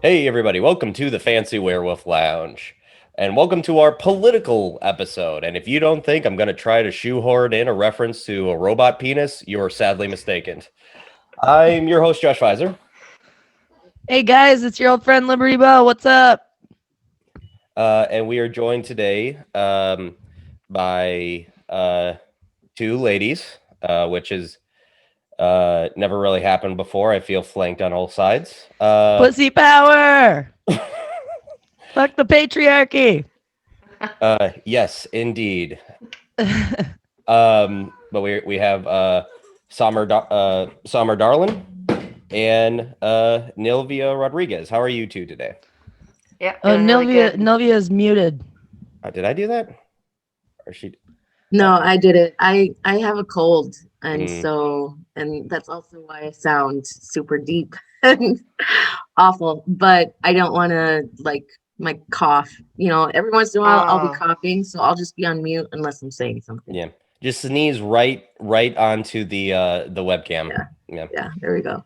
Hey, everybody, welcome to the Fancy Werewolf Lounge. And welcome to our political episode. And if you don't think I'm going to try to shoehorn in a reference to a robot penis, you're sadly mistaken. I'm your host, Josh Pfizer. Hey guys, it's your old friend Liberty Bell. What's up? And we are joined today by two ladies, which is never really happened before. I feel flanked on all sides. Pussy power! Fuck the patriarchy! Yes, indeed. But we have Sommer Darland and Nilvia Rodriguez. How are you two today? Yep, Oh, doing really Nilvia, good. Nilvia is muted. Did I do that? Or she? No, Okay. I did it. I have a cold, and Mm, that's also why I sound super deep and awful. But I don't want to my cough. Every once in a while I'll be Oh, coughing, so I'll just be on mute unless I'm saying something. yeah. Just sneeze right onto the webcam. Yeah, Yeah. yeah. There we go.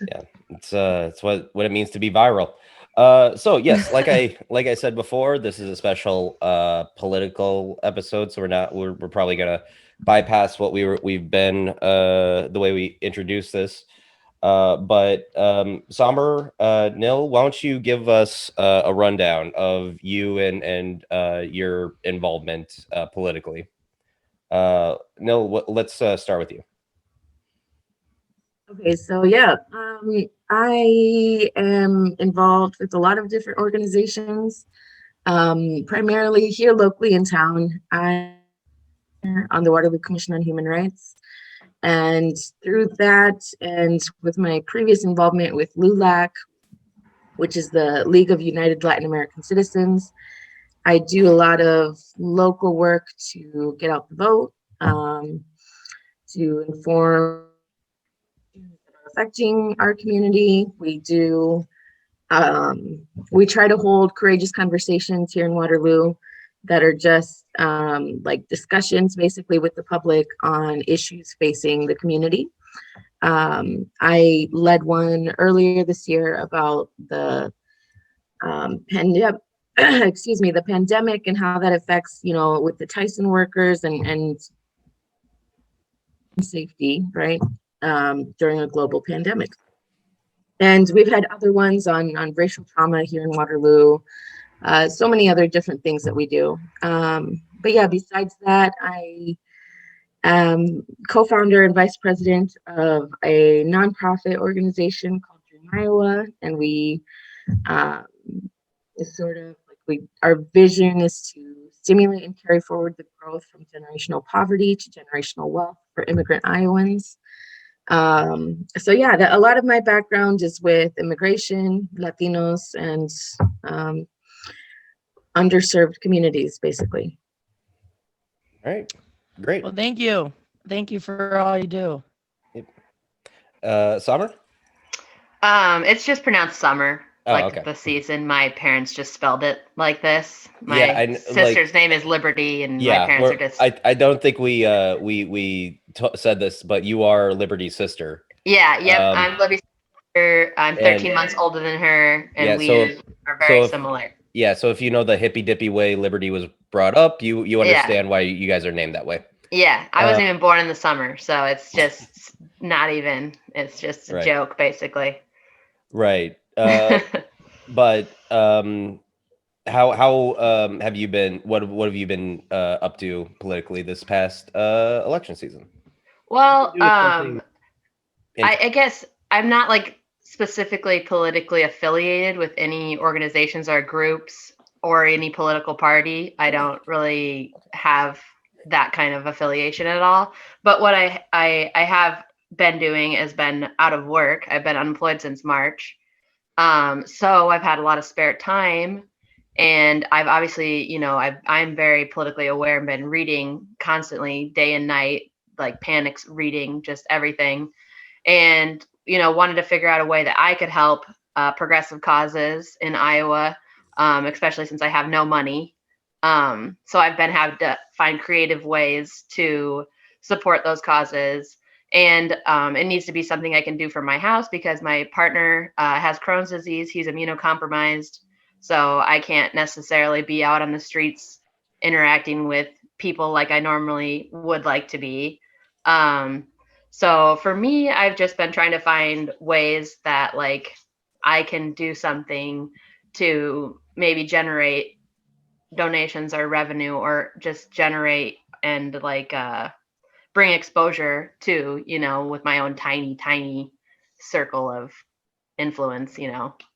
Yeah. It's what it means to be viral. So yes, like I said before, this is a special political episode, so we're probably gonna bypass what we've been the way we introduced this. But Sommer, Nil, why don't you give us a rundown of you and your involvement politically? Nil, let's start with you. Okay, so yeah, I am involved with a lot of different organizations, primarily here locally in town. I on the Waterloo Commission on Human Rights. And through that, and with my previous involvement with LULAC, which is the League of United Latin American Citizens, I do a lot of local work to get out the vote, to inform that are affecting our community. We try to hold courageous conversations here in Waterloo that are just like discussions basically with the public on issues facing the community. I led one earlier this year about the pandemic. Excuse me, the pandemic and how that affects, with the Tyson workers and safety, right? During a global pandemic. And we've had other ones on racial trauma here in Waterloo, so many other different things that we do. But yeah, besides that, I am co-founder and vice president of a nonprofit organization called Dream Iowa, and we um, is sort of like our vision is to stimulate and carry forward the growth from generational poverty to generational wealth for immigrant Iowans. So yeah, a lot of my background is with immigration, Latinos, and um, underserved communities, basically. All right, great. Well, thank you. Thank you for all you do. Yep. Sommer. it's just pronounced summer, Oh, like okay. the season. My parents just spelled it like this. Yeah, My sister's name is Liberty, and my yeah. parents are just I don't think we said this, but you are Liberty's sister. yeah, yep. Um, I'm Libby's sister. I'm and 13 months older than her, yeah, and we are so very if similar. yeah, so if you know the hippy dippy way Liberty was brought up, you Yeah, understand why you guys are named that way. yeah. I Uh, wasn't even born in the summer, so it's just not even. It's just a right, joke, basically. right. But how have you been? What have you been up to politically this past election season? You can Well, do it something. I guess I'm not like specifically politically affiliated with any organizations or groups or any political party. I don't really have that kind of affiliation at all. But what I have been doing has been out of work. I've been unemployed since March. So I've had a lot of spare time. And I've obviously, I'm very politically aware and been reading constantly day and night, like panics reading, just everything and wanted to figure out a way that I could help progressive causes in Iowa, especially since I have no money. So I've been having to find creative ways to support those causes, And it needs to be something I can do for my house because my partner has Crohn's disease. He's immunocompromised. So I can't necessarily be out on the streets interacting with people like I normally would like to be. So for me, I've just been trying to find ways that like I can do something to maybe generate donations or revenue or just generate and like bring exposure to, with my own tiny circle of influence,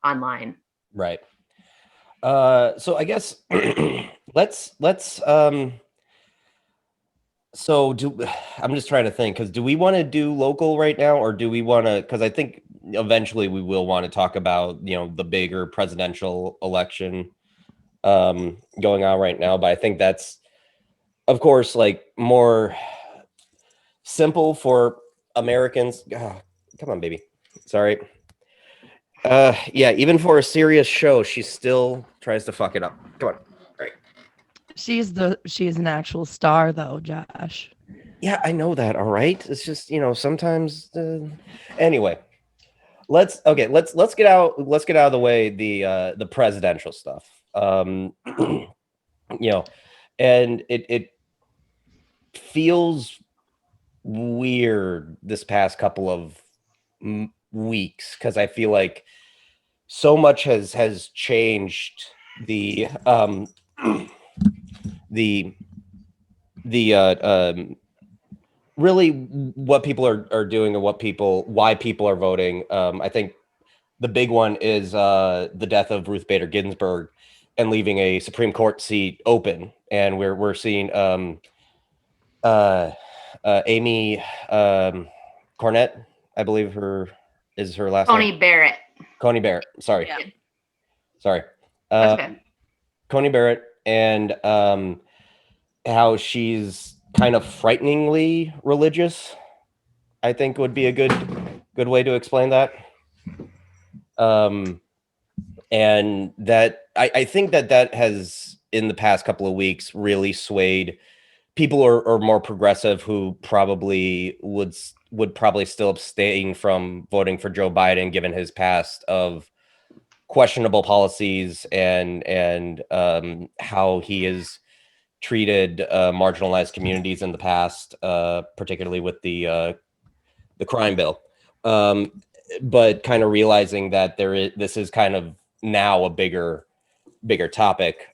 online. Right. So I guess let's so I'm just trying to think, because do we want to do local right now, or do we want to, because I think eventually we will want to talk about, the bigger presidential election going on right now, but I think that's, of course, like more simple for Americans. Come on, baby. Sorry. Yeah, even for a serious show, she still tries to fuck it up. Come on. Right. She's an actual star though, Josh. Yeah, I know that. All right. It's just, sometimes anyway. Let's get out of the way the presidential stuff. And it feels weird this past couple of weeks, because I feel like so much has changed the really what people are doing and why people are voting. I think the big one is the death of Ruth Bader Ginsburg and leaving a Supreme Court seat open, and we're seeing Amy Cornett, I believe is her last Tony name. Barrett. Coney Barrett. Sorry. Yeah. Sorry. That's okay. Coney Barrett, and how she's kind of frighteningly religious, I think would be a good way to explain that. And that I think that has, in the past couple of weeks, really swayed people are more progressive who probably would probably still abstain from voting for Joe Biden, given his past of questionable policies and how he has treated marginalized communities in the past, particularly with the crime bill. But kind of realizing that this is kind of now a bigger topic.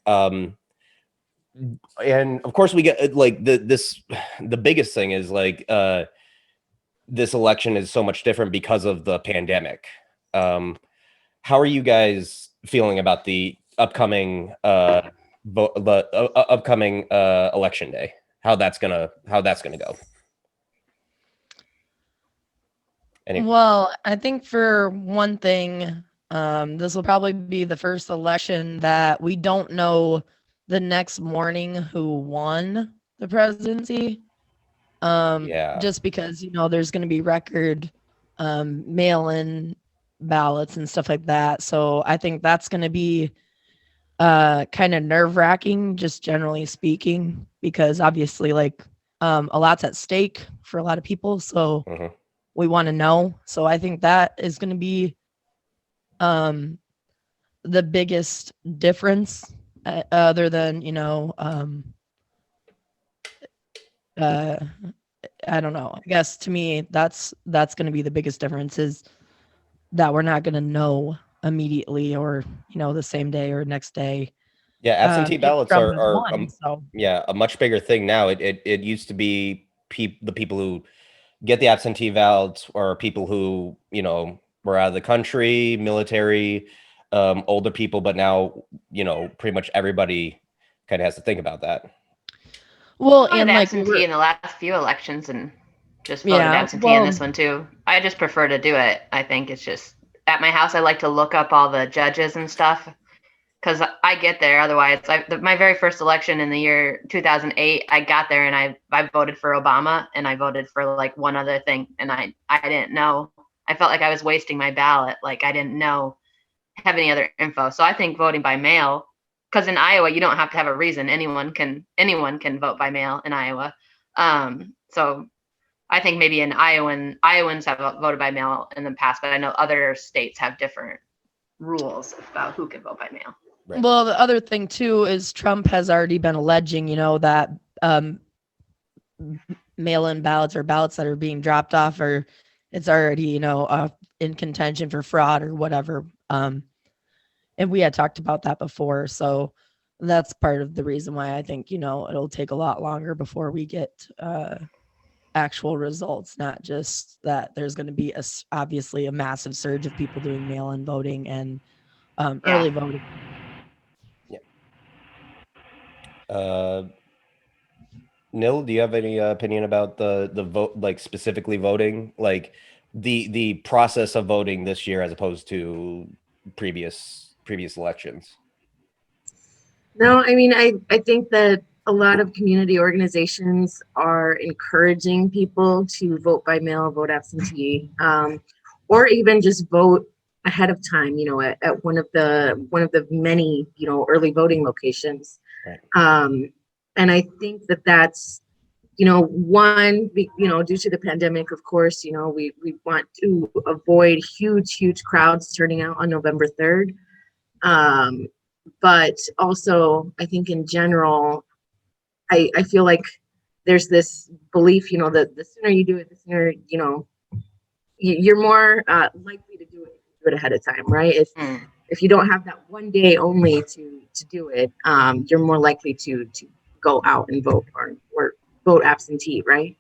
And of course we get like the biggest thing is like this election is so much different because of the pandemic. How are you guys feeling about the upcoming election day? How that's gonna go? Well, I think for one thing, this will probably be the first election that we don't know the next morning who won the presidency. Just because, there's going to be record mail-in ballots and stuff like that. So I think that's going to be kind of nerve-wracking, just generally speaking, because obviously like a lot's at stake for a lot of people. So we want to know. So I think that is going to be the biggest difference, other than, I don't know. I guess to me, that's going to be the biggest difference, is that we're not going to know immediately or, the same day or next day. Yeah, absentee ballots are so. a much bigger thing now. It used to be the people who get the absentee ballots or people who, were out of the country, military, older people, but now, pretty much everybody kind of has to think about that. Well, and like absentee in the last few elections and just voted absentee in this one too. I just prefer to do it. I think it's just at my house. I like to look up all the judges and stuff because I get there. Otherwise, my very first election in the year 2008, I got there and I voted for Obama and I voted for like one other thing, and I didn't know. I felt like I was wasting my ballot. Like I didn't have any other info. So I think voting by mail. Because in Iowa, you don't have to have a reason. Anyone can vote by mail in Iowa. So I think maybe Iowans have voted by mail in the past, but I know other states have different rules about who can vote by mail. Right. Well, the other thing too is Trump has already been alleging, that mail-in ballots or ballots that are being dropped off, or it's already, in contention for fraud or whatever. And we had talked about that before, so that's part of the reason why I think, it'll take a lot longer before we get actual results, not just that there's going to be obviously a massive surge of people doing mail-in voting and early voting. Nil, do you have any opinion about the vote, like specifically voting, like the process of voting this year as opposed to previous elections? No, I mean, I think that a lot of community organizations are encouraging people to vote by mail, vote absentee, or even just vote ahead of time, at one of the many, early voting locations. Right. And I think that that's, one, due to the pandemic, of course, we want to avoid huge crowds turning out on November 3rd. But also, I think in general, I feel like there's this belief, that the sooner you do it, the sooner, you're more likely to do it ahead of time, right? If you don't have that one day only to do it, you're more likely to go out and vote or vote absentee, right?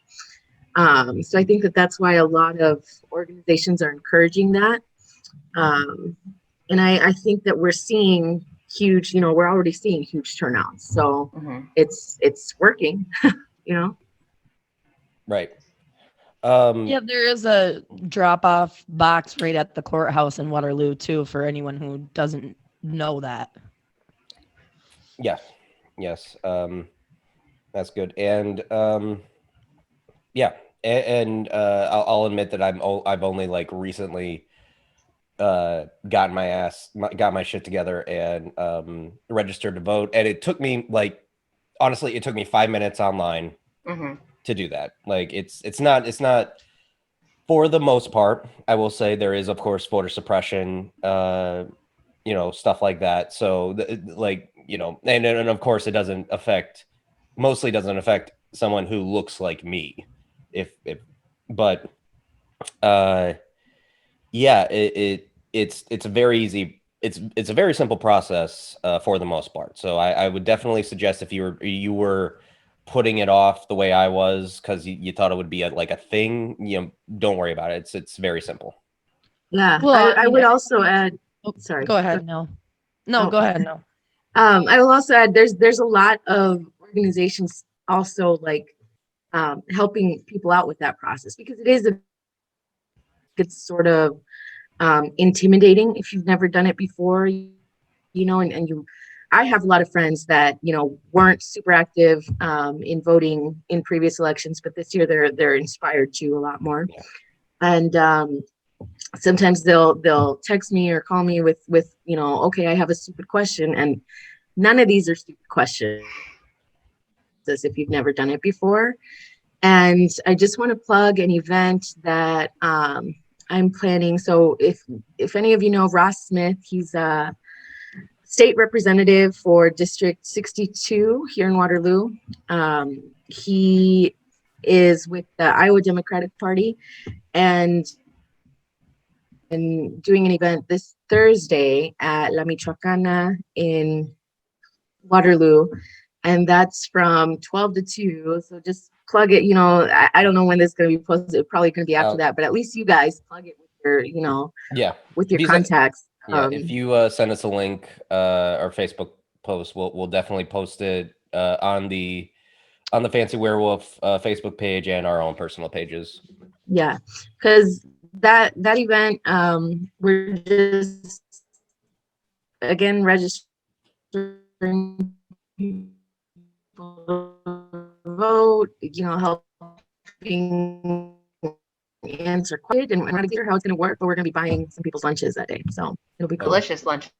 So I think that that's why a lot of organizations are encouraging that. And I think that we're seeing huge, we're already seeing huge turnouts. So it's working, Right. Yeah, there is a drop-off box right at the courthouse in Waterloo too, for anyone who doesn't know that. Yeah. Yes. That's good. And yeah. And I'll admit that I've only like recently got my shit together and registered to vote. And it took me honestly, it took me 5 minutes online to do that. Like it's not for the most part. I will say there is, of course, voter suppression, stuff like that. So and of course it mostly doesn't affect someone who looks like me. But yeah, it's a very easy, it's a very simple process for the most part. So I would definitely suggest if you were putting it off the way I was because you thought it would be like a thing, don't worry about it. It's very simple. Yeah. Well, I would also add. Sorry. Go ahead. No, go ahead. No. I will also add there's a lot of organizations also helping people out with that process, because it's sort of intimidating if you've never done it before, and I have a lot of friends that weren't super active in voting in previous elections, but this year they're inspired to a lot more. Yeah. And sometimes they'll text me or call me with okay, I have a stupid question, and none of these are stupid questions as if you've never done it before. And I just want to plug an event that I'm planning. So if any of you know Ross Smith, he's a state representative for District 62 here in Waterloo. He is with the Iowa Democratic Party and doing an event this Thursday at La Michoacana in Waterloo. And that's from 12 to 2. So just plug it, I don't know when this is going to be posted. It's probably going to be after that, but at least you guys plug it with your, with your contacts. If you send us a link, our Facebook post, we'll definitely post it on the Fancy Werewolf Facebook page and our own personal pages. Yeah, because that event, we're just again registering people to vote, helping answer questions, and we're not sure how it's going to work, but we're going to be buying some people's lunches that day, so it'll be cool. Delicious lunches.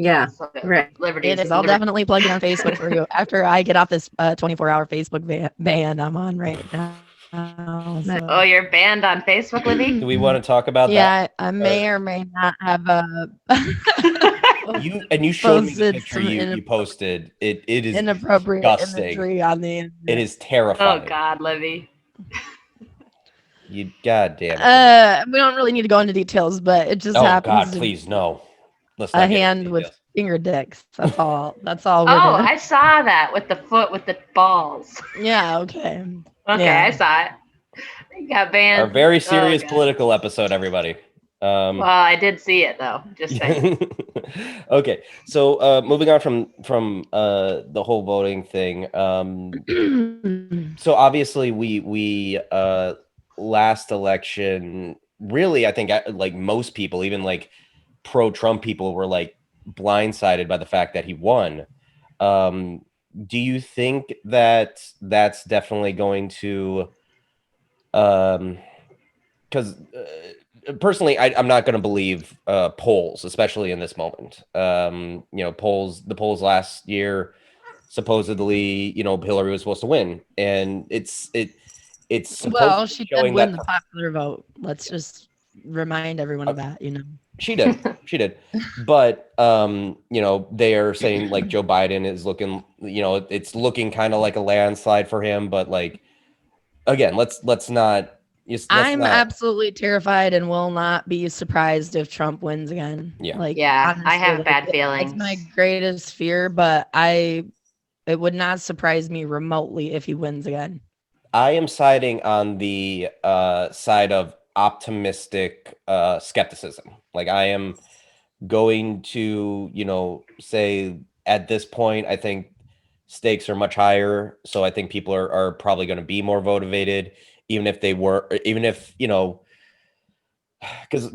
Yeah, So, right. liberties. It is. I'll definitely plug it on Facebook for you after I get off this 24-hour Facebook ban I'm on right now. So. Oh, you're banned on Facebook, Libby? Do we want to talk about that? Yeah, I may or may not have You showed me the posted picture some you posted. It is inappropriate disgusting. imagery on the It internet. is terrifying. Oh God, Libby. You goddamn it. We don't really need to go into details, but it just happens. God, please no. Let's not a get into hand with details. finger dicks. That's all. That's all we're Oh, doing. I saw that with the foot with the balls. Yeah. Okay. Okay, Yeah. I saw it. You got banned. Our very serious God. political episode, everybody. Well, I did see it though. Just saying. Okay, so moving on from the whole voting thing. So obviously we last election, really, I think like most people, even like pro-Trump people, were like blindsided by the fact that he won. Do you think that that's definitely going to because personally, I'm not going to believe polls, especially in this moment. The polls last year, supposedly, Hillary was supposed to win, and it's well, she did showing win that the popular vote. Let's just remind everyone of that. She did, but they are saying like Joe Biden is looking, it's looking kind of like a landslide for him, but like again, let's not. I'm absolutely terrified and will not be surprised if Trump wins again. Yeah. Honestly, I have bad feelings. It's my greatest fear, but it would not surprise me remotely if he wins again. I am siding on the side of optimistic skepticism. Like I am going to, say at this point, I think stakes are much higher. So I think people are probably going to be more motivated, even if, because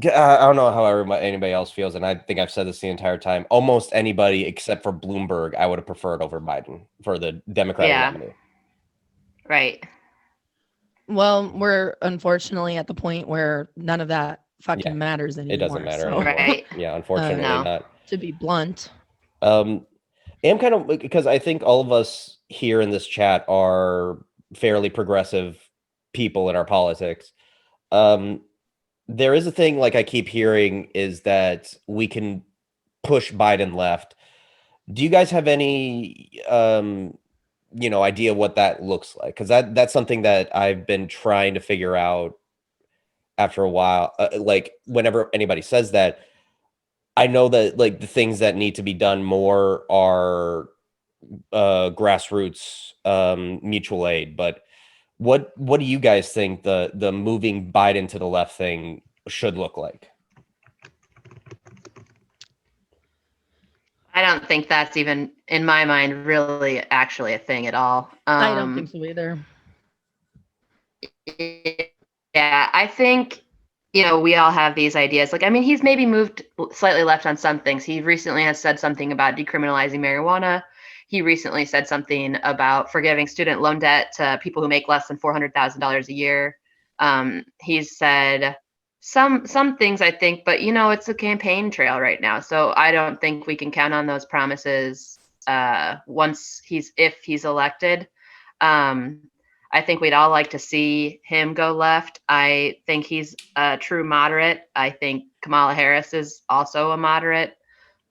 I don't know how anybody else feels. And I think I've said this the entire time, almost anybody except for Bloomberg, I would have preferred over Biden for the Democratic nominee. Right. Well, we're unfortunately at the point where none of that fucking matters anymore. It doesn't matter anymore. Right. Yeah, unfortunately not. To be blunt. I'm kind of, because I think all of us here in this chat are fairly progressive people in our politics. There is a thing like I keep hearing is that we can push Biden left. Do you guys have any idea what that looks like? Because that's something that I've been trying to figure out after a while. Like whenever anybody says that, I know that like the things that need to be done more are grassroots mutual aid. But what do you guys think the moving Biden to the left thing should look like? I don't think that's even in my mind really actually a thing at all. I don't think so either. Yeah, I think we all have these ideas. Like, I mean, he's maybe moved slightly left on some things. He recently has said something about decriminalizing marijuana. He recently said something about forgiving student loan debt to people who make less than $400,000 a year. He's said some things, I think, but it's a campaign trail right now. So I don't think we can count on those promises if he's elected. I think we'd all like to see him go left. I think he's a true moderate. I think Kamala Harris is also a moderate.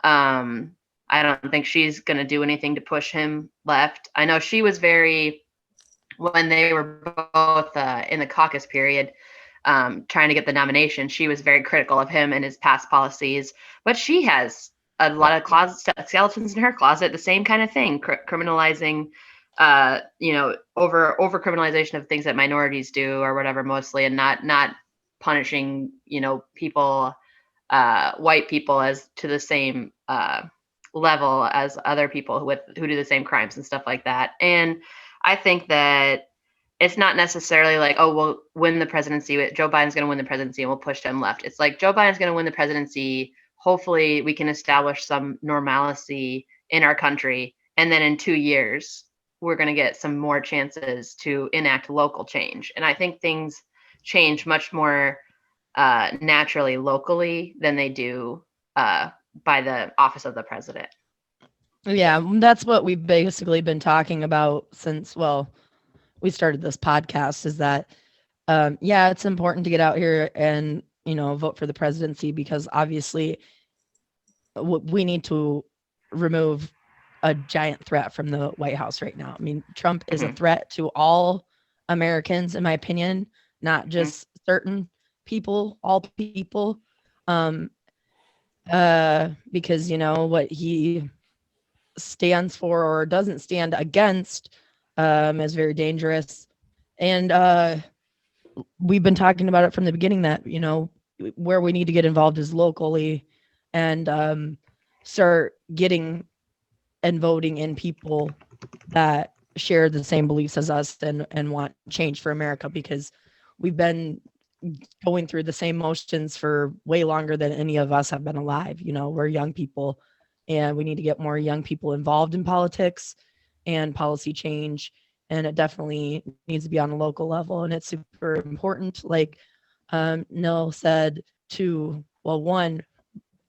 I don't think she's going to do anything to push him left. I know she was when they were both in the caucus period, trying to get the nomination, she was very critical of him and his past policies. But she has a lot of skeletons in her closet, the same kind of thing, criminalizing over criminalization of things that minorities do or whatever, mostly, and not punishing, people, white people as to the same level as other people who do the same crimes and stuff like that. And I think that it's not necessarily like, oh, we'll win the presidency. Joe Biden's going to win the presidency and we'll push him left. It's like Joe Biden's going to win the presidency. Hopefully we can establish some normalcy in our country. And then in 2 years, we're going to get some more chances to enact local change. And I think things change much more naturally locally than they do by the office of the president. Yeah, that's what we've basically been talking about since, well, we started this podcast, is that, yeah, it's important to get out here and, vote for the presidency, because obviously we need to remove a giant threat from the White House right now. I mean, Trump is a threat to all Americans, in my opinion, not just certain people, all people. Because, what he stands for or doesn't stand against is very dangerous. And we've been talking about it from the beginning that, where we need to get involved is locally, and start getting and voting in people that share the same beliefs as us and want change for America, because we've been going through the same motions for way longer than any of us have been alive. We're young people, and we need to get more young people involved in politics and policy change. And it definitely needs to be on a local level. And it's super important, like Nil said, to, well, one,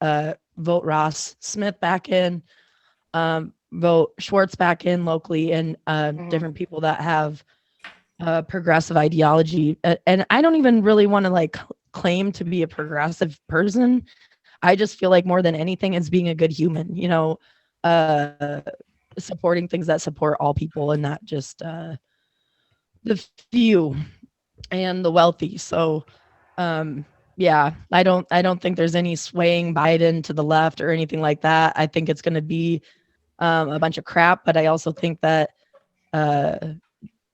vote Ross Smith back in, vote Schwartz back in locally, and different people that have progressive ideology. And I don't even really want to claim to be a progressive person. I just feel like more than anything is being a good human, supporting things that support all people and not just the few and the wealthy. So yeah, I don't think there's any swaying Biden to the left or anything like that. I think it's going to be a bunch of crap, but I also think that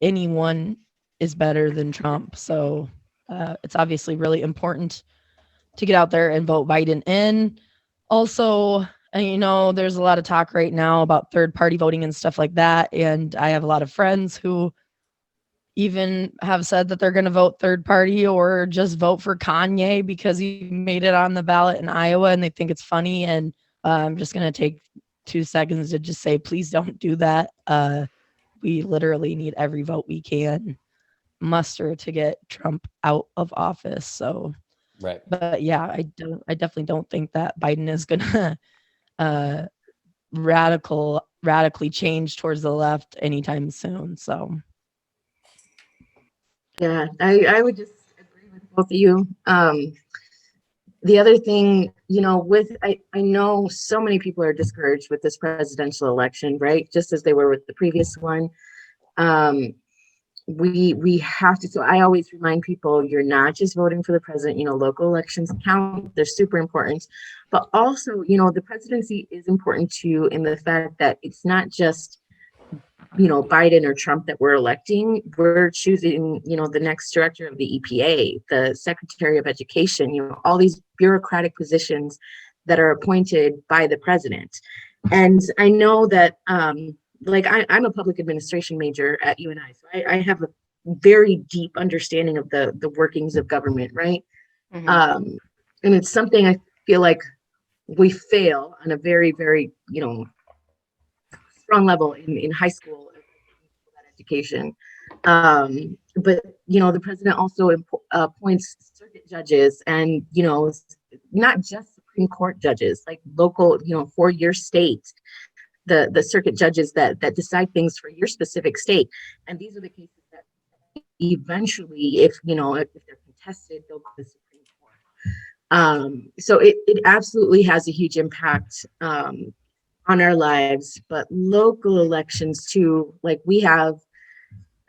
anyone is better than Trump. So it's obviously really important to get out there and vote Biden in. Also, there's a lot of talk right now about third party voting and stuff like that. And I have a lot of friends who even have said that they're going to vote third party or just vote for Kanye because he made it on the ballot in Iowa and they think it's funny. And I'm just going to take 2 seconds to just say, please don't do that. We literally need every vote we can muster to get Trump out of office. So, right. But yeah, I definitely don't think that Biden is going to radically change towards the left anytime soon. So. Yeah, I would just agree with both of you. The other thing, I know so many people are discouraged with this presidential election, right? Just as they were with the previous one. We have to, so I always remind people, you're not just voting for the president, local elections count, they're super important, but also, the presidency is important too, in the fact that it's not just, Biden or Trump that we're electing. We're choosing, the next director of the EPA, the Secretary of Education, all these bureaucratic positions that are appointed by the president. And I know that, I'm a public administration major at UNI, so I have a very deep understanding of the workings of government, right? And it's something I feel like we fail on a very, very, strong level in high school education. But the president also appoints circuit judges and, not just Supreme Court judges, like local, for your state, the circuit judges that decide things for your specific state. And these are the cases that eventually, if they're contested, they'll go to the Supreme Court. So it absolutely has a huge impact on our lives, but local elections too, like we have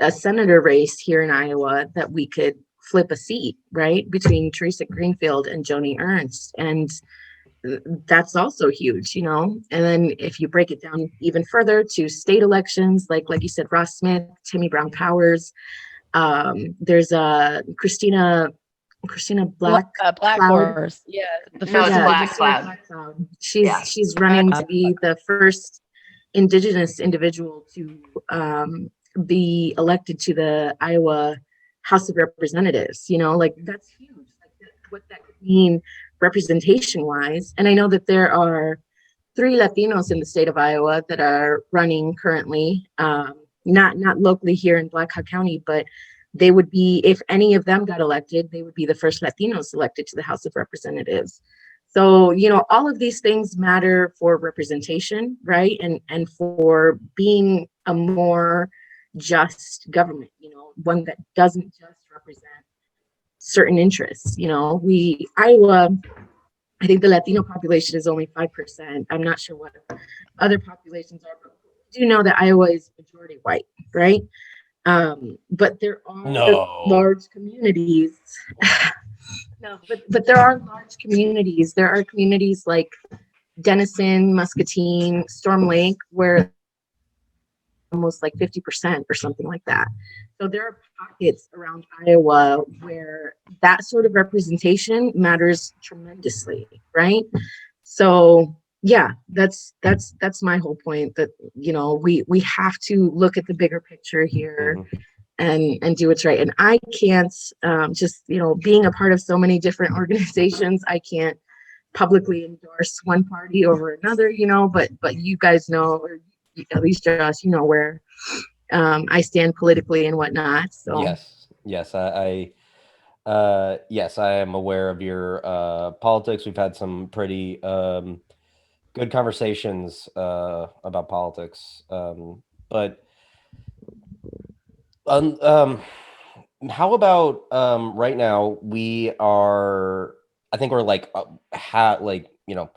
a senator race here in Iowa that we could flip a seat, right, between Teresa Greenfield and Joni Ernst. And that's also huge, And then if you break it down even further to state elections, like you said, Ross Smith, Tammy Brown Powers, there's Christina Black Horse. Yeah, the first Black Cloud. She's running to be the first Indigenous individual to be elected to the Iowa House of Representatives. That's huge. What that could mean representation wise. And I know that there are 3 Latinos in the state of Iowa that are running currently, not locally here in Black Hawk County, but they would be, if any of them got elected, they would be the first Latinos elected to the House of Representatives. So, you know, all of these things matter for representation, right? And for being a more just government, you know, one that doesn't just represent certain interests. You know, Iowa, I think the Latino population is only 5%. I'm not sure what other populations are, but we do know that Iowa is majority white, right? But there are No. large communities. No, but there are large communities. There are communities like Denison, Muscatine, Storm Lake, where almost like 50% or something like that. So there are pockets around Iowa where that sort of representation matters tremendously, right? So yeah, that's my whole point, that, you know, we have to look at the bigger picture here. Mm-hmm. And do what's right. And I can't, just, you know, being a part of so many different organizations, I can't publicly endorse one party over another, you know, but you guys know, or at least Josh, you know, where I stand politically and whatnot. So Yes, yes, yes, I am aware of your politics. We've had some pretty good conversations about politics, but um, um, how about right now we are? I think we're like like, you know.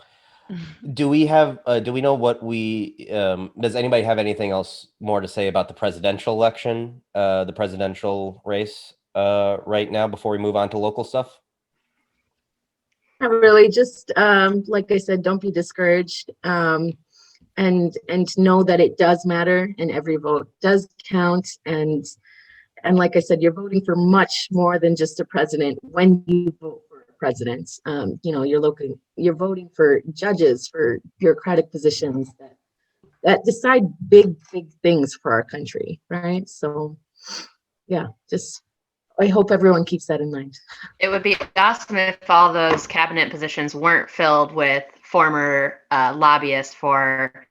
Do we have? Do we know what we? Does anybody have anything else more to say about the presidential election, the presidential race, right now before we move on to local stuff? not really, just like I said, don't be discouraged. And know that it does matter, and every vote does count. And like I said, you're voting for much more than just a president when you vote for a president. You know, you're voting for judges, for bureaucratic positions that decide big things for our country, right? So yeah, just, I hope everyone keeps that in mind. It would be awesome if all those cabinet positions weren't filled with former lobbyists for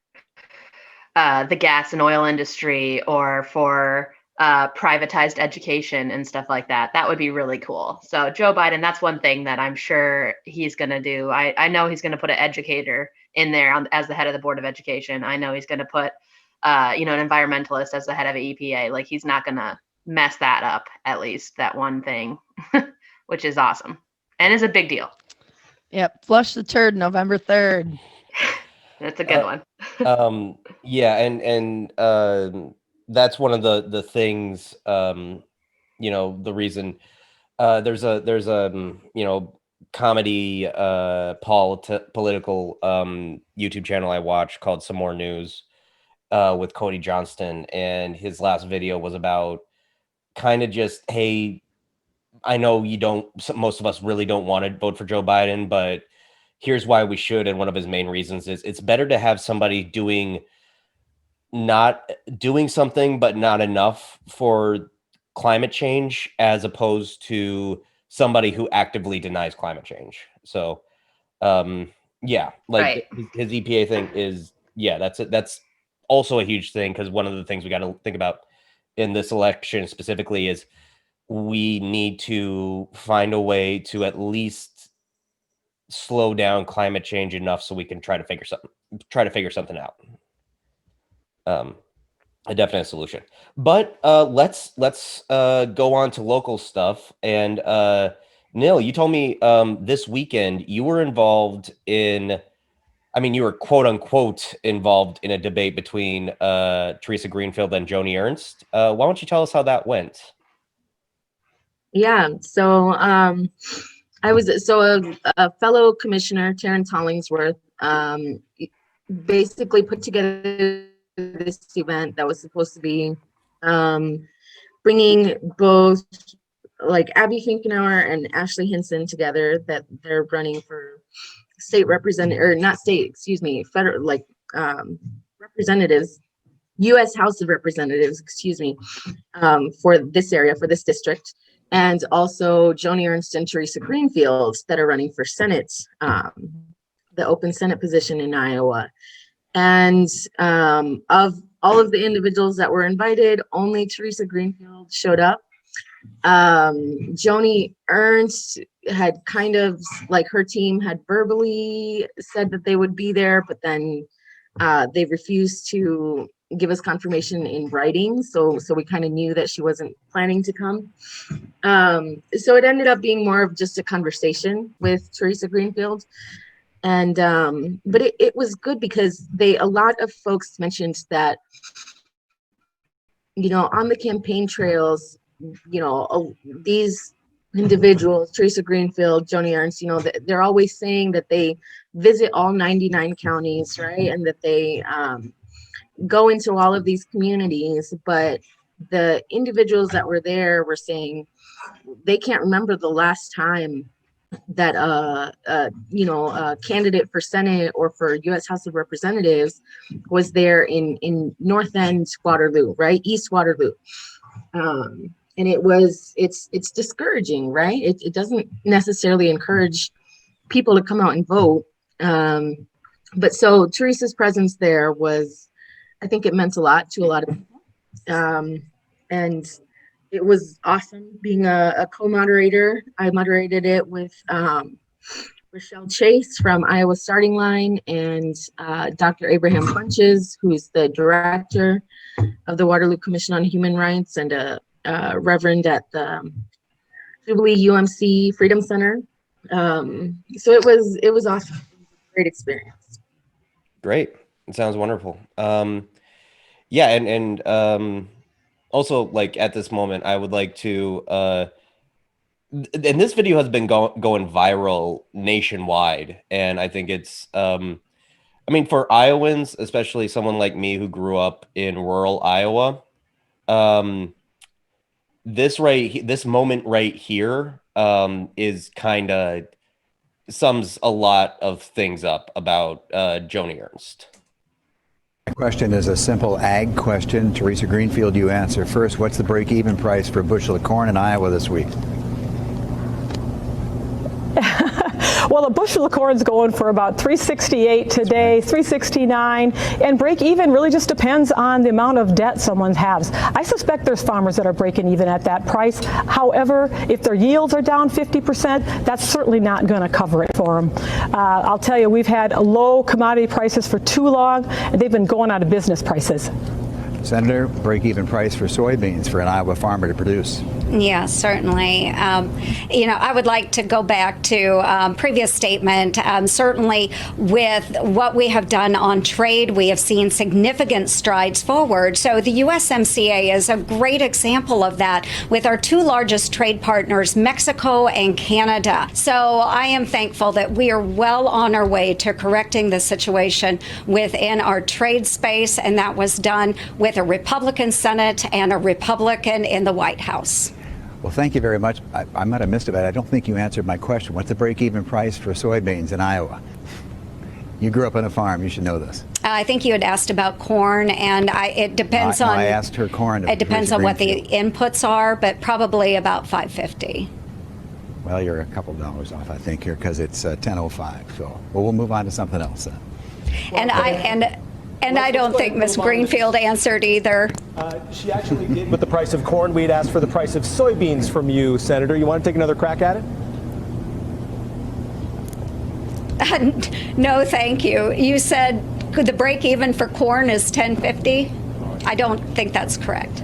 the gas and oil industry, or for privatized education and stuff like that. That would be really cool. So Joe Biden, that's one thing that I'm sure he's going to do. I know he's going to put an educator in there as the head of the Board of Education. I know he's going to put, you know, an environmentalist as the head of the EPA. Like, he's not going to mess that up, at least that one thing, which is awesome and is a big deal. Yep. Flush the turd, November 3rd. That's a good one. Yeah, and that's one of the things. You know, the reason there's a you know, comedy political YouTube channel I watch called Some More News with Cody Johnston, and his last video was about kind of just, hey, I know you don't, most of us really don't want to vote for Joe Biden, but here's why we should. And one of his main reasons is it's better to have somebody not doing something, but not enough for climate change, as opposed to somebody who actively denies climate change. So, yeah, like Right. his EPA thing is, yeah, that's also a huge thing, because one of the things we got to think about in this election specifically is we need to find a way to at least slow down climate change enough so we can try to figure something out. A definite solution. But let's go on to local stuff. And Nil, you told me this weekend you were involved in, I mean, you were quote unquote involved in a debate between Teresa Greenfield and Joni Ernst. Why don't you tell us how that went? Yeah, so I was, so a fellow commissioner, Terrence Hollingsworth, basically put together this event that was supposed to be bringing both, like, Abby Finkenauer and Ashley Hinson together, that they're running for state representative, or not state, excuse me, federal, like representatives, U.S. House of Representatives, excuse me, for this area, for this district. And also Joni Ernst and Teresa Greenfield that are running for Senate, the open Senate position in Iowa. And of all of the individuals that were invited, only Teresa Greenfield showed up. Joni Ernst, had kind of like her team had verbally said that they would be there, but then they refused to give us confirmation in writing. So we kind of knew that she wasn't planning to come. So it ended up being more of just a conversation with Teresa Greenfield. And but it was good because a lot of folks mentioned that, on the campaign trails, these individuals, Teresa Greenfield, Joni Ernst, they're always saying that they visit all 99 counties, right? And that they go into all of these communities, but the individuals that were there were saying they can't remember the last time that a candidate for Senate or for U.S. House of Representatives was there in North End Waterloo, right? East Waterloo. And it's discouraging, right? It doesn't necessarily encourage people to come out and vote. But so Teresa's presence there I think it meant a lot to a lot of people. And it was awesome being a co-moderator. I moderated it with Rochelle Chase from Iowa Starting Line and Dr. Abraham Funches, who's the director of the Waterloo Commission on Human Rights and a reverend at the Jubilee UMC Freedom Center. So it was awesome. Great experience. Great. It sounds wonderful. Yeah, and also, like, at this moment, I would like to and this video has been going viral nationwide, and I think it's for Iowans, especially someone like me who grew up in rural Iowa, this moment right here is kind of sums a lot of things up about Joni Ernst. My question is a simple ag question. Teresa Greenfield, you answer first. What's the break-even price for a bushel of corn in Iowa this week? Well, a bushel of corn is going for about $3.68 today, $3.69, and break even really just depends on the amount of debt someone has. I suspect there's farmers that are breaking even at that price. However, if their yields are down 50%, that's certainly not going to cover it for them. I'll tell you, we've had low commodity prices for too long, and they've been going out of business prices. Senator, break-even price for soybeans for an Iowa farmer to produce. Yeah, certainly. I would like to go back to previous statement. Certainly, with what we have done on trade, we have seen significant strides forward. So the USMCA is a great example of that with our two largest trade partners, Mexico and Canada. So I am thankful that we are well on our way to correcting the situation within our trade space, and that was done with a Republican Senate and a Republican in the White House. Well, thank you very much. I might have missed it, but I don't think you answered my question. What's the break-even price for soybeans in Iowa? You grew up on a farm. You should know this. I think you had asked about corn, and it depends on. I asked her corn. It depends on what the inputs are, but probably about $5.50. Well, you're a couple dollars off, I think, here because it's 10:05. So, we'll move on to something else then. And I don't think Ms. Greenfield answered either. She actually did with the price of corn. We had asked for the price of soybeans from you, Senator. You want to take another crack at it? No, thank you. You said the break even for corn is $10.50. I don't think that's correct.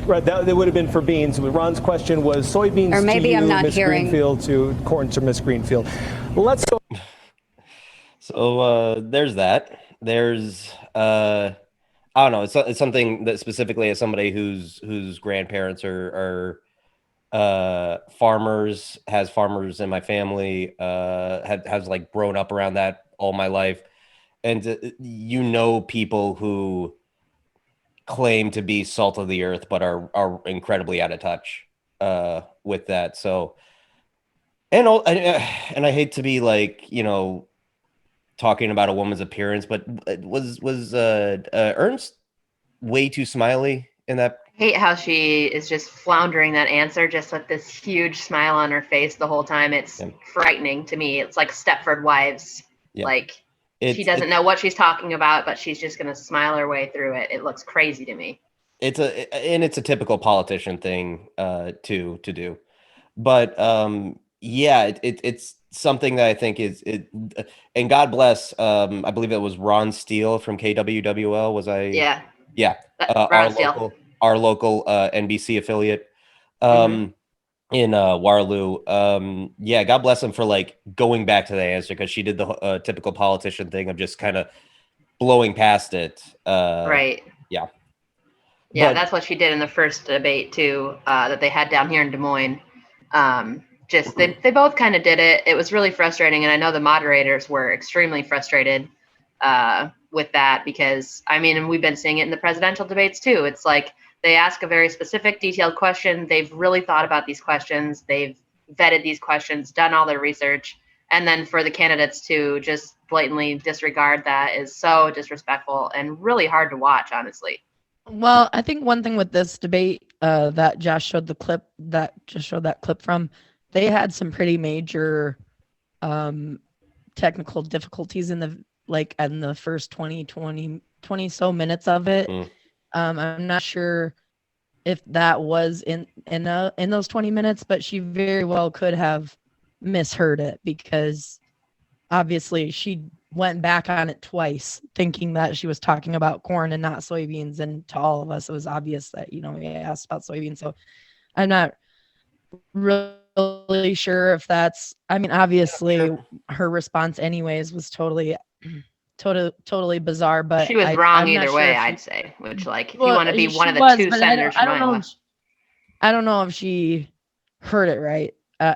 Right, that would have been for beans. Ron's question was soybeans or maybe to you, I'm not Ms. hearing. Greenfield, to corn to Ms. Greenfield. Let's go. So there's that. There's I don't know. It's something that specifically as somebody whose grandparents are farmers, has farmers in my family, has like grown up around that all my life, and people who claim to be salt of the earth but are incredibly out of touch with that. So, and I hate to be like, talking about a woman's appearance, but was Ernst way too smiley in that? I hate how she is just floundering that answer, just with this huge smile on her face the whole time. It's frightening to me. It's like Stepford Wives. Yeah. Like she doesn't know what she's talking about, but she's just going to smile her way through it. It looks crazy to me. It's a typical politician thing to do. But Yeah, it's something that I think is it, and God bless. I believe it was Ron Steele from KWWL. Was I? Yeah. Yeah, Ron Steele. our local NBC affiliate. Mhm. In Waterloo. Yeah, God bless him for like going back to the answer, because she did the typical politician thing of just kind of blowing past it. Right. Yeah. Yeah, But that's what she did in the first debate too, that they had down here in Des Moines. Just they both kind of did it. It was really frustrating, and I know the moderators were extremely frustrated with that, because I mean, and we've been seeing it in the presidential debates too. It's like they ask a very specific, detailed question. They've really thought about these questions. They've vetted these questions, done all their research, and then for the candidates to just blatantly disregard that is so disrespectful and really hard to watch, honestly. Well, I think one thing with this debate that Josh showed the clip that just showed that clip from, they had some pretty major technical difficulties in the first 20 so minutes of it. I'm not sure if that was in those 20 minutes, but she very well could have misheard it, because obviously she went back on it twice thinking that she was talking about corn and not soybeans, and to all of us it was obvious that we asked about soybeans. So I'm not really sure if that's, I mean, obviously her response anyways was totally bizarre, but she was wrong I'm not either sure way, if I'd say, which, like, if you want to be one she of the was, two but senators from Iowa. I don't know if she heard it right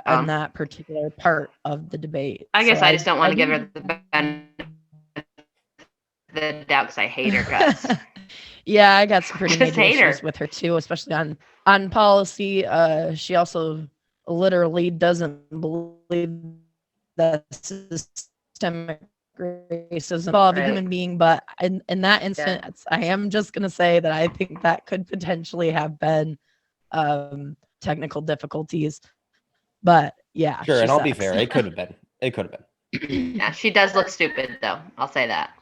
on that particular part of the debate. I guess So I just don't want to give her the benefit of the doubt because I hate her guts. Yeah, I got some pretty Just major hate her. issues with her too, especially on policy. She also literally doesn't believe that systemic racism involve a human being. But in that instance, I am just gonna say that I think that could potentially have been technical difficulties. But yeah, sure, she and I'll be sucks. fair, it could have been. It could have been. Yeah, she does look stupid, though. I'll say that.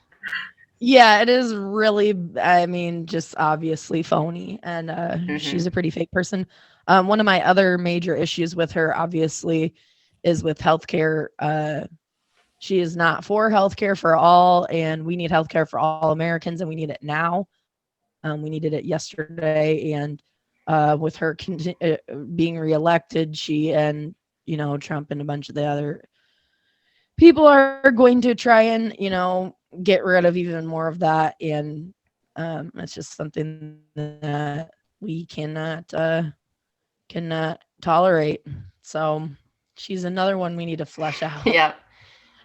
Yeah, it is really, I mean, just obviously phony, and she's a pretty fake person. One of my other major issues with her, obviously, is with healthcare. She is not for healthcare for all, and we need healthcare for all Americans, and we need it now. We needed it yesterday, and with her being reelected, she and Trump and a bunch of the other people are going to try and get rid of even more of that, and it's just something that we cannot tolerate. So she's another one we need to flesh out. Yeah.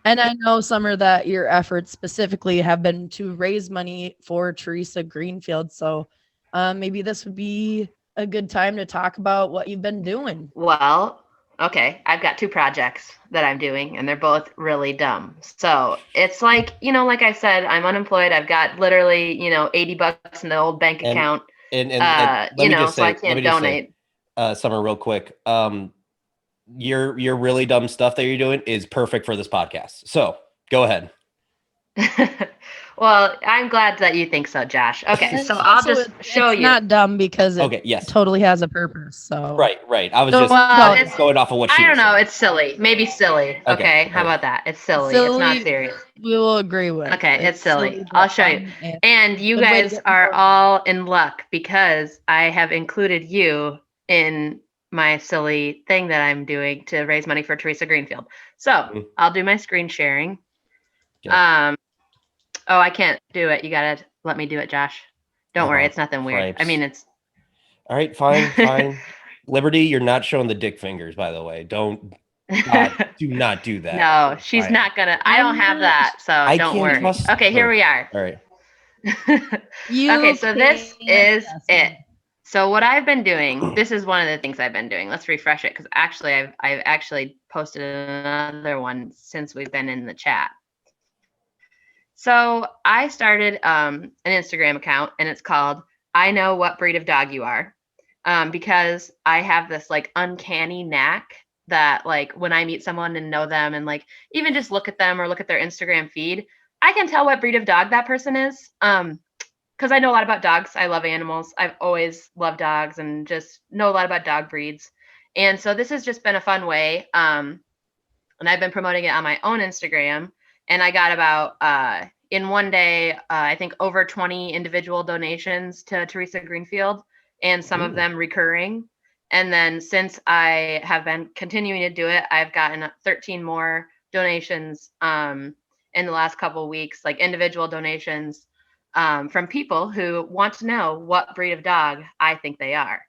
And I know, Sommer, that your efforts specifically have been to raise money for Teresa Greenfield, so maybe this would be a good time to talk about what you've been doing. Well, okay, I've got two projects that I'm doing, and they're both really dumb. So it's like, like I said, I'm unemployed. I've got literally, $80 in the old bank account. And let me just say, so I can't donate. Sommer, real quick. Your really dumb stuff that you're doing is perfect for this podcast. So go ahead. Well, I'm glad that you think so, Josh. Okay, so I'll just show you. It's not dumb because it totally has a purpose. So right. I was just going off of what she I don't know. saying. It's silly. Maybe silly. Okay. How about that? It's silly. It's not serious. We will agree with. Okay, it's silly. I'll show you. And you guys are all in luck because I have included you in my silly thing that I'm doing to raise money for Teresa Greenfield. So I'll do my screen sharing. Okay. Oh, I can't do it. You gotta let me do it, Josh. Don't worry, it's nothing weird. I mean, it's all right. Fine. Liberty, you're not showing the dick fingers, by the way. Do not do that. No, she's not gonna. I don't have that, so don't worry. Okay, here we are. All right. Okay, so this is it. So what I've been doing, this is one of the things I've been doing. Let's refresh it because actually I've actually posted another one since we've been in the chat. So I started an Instagram account, and it's called I Know What Breed of Dog You Are, because I have this like uncanny knack that like when I meet someone and know them and like even just look at them or look at their Instagram feed, I can tell what breed of dog that person is. Because I know a lot about dogs. I love animals. I've always loved dogs and just know a lot about dog breeds. And so this has just been a fun way. And I've been promoting it on my own Instagram. And I got about, in one day, I think over 20 individual donations to Teresa Greenfield, and some of them recurring. And then since I have been continuing to do it, I've gotten 13 more donations in the last couple of weeks, like individual donations from people who want to know what breed of dog I think they are.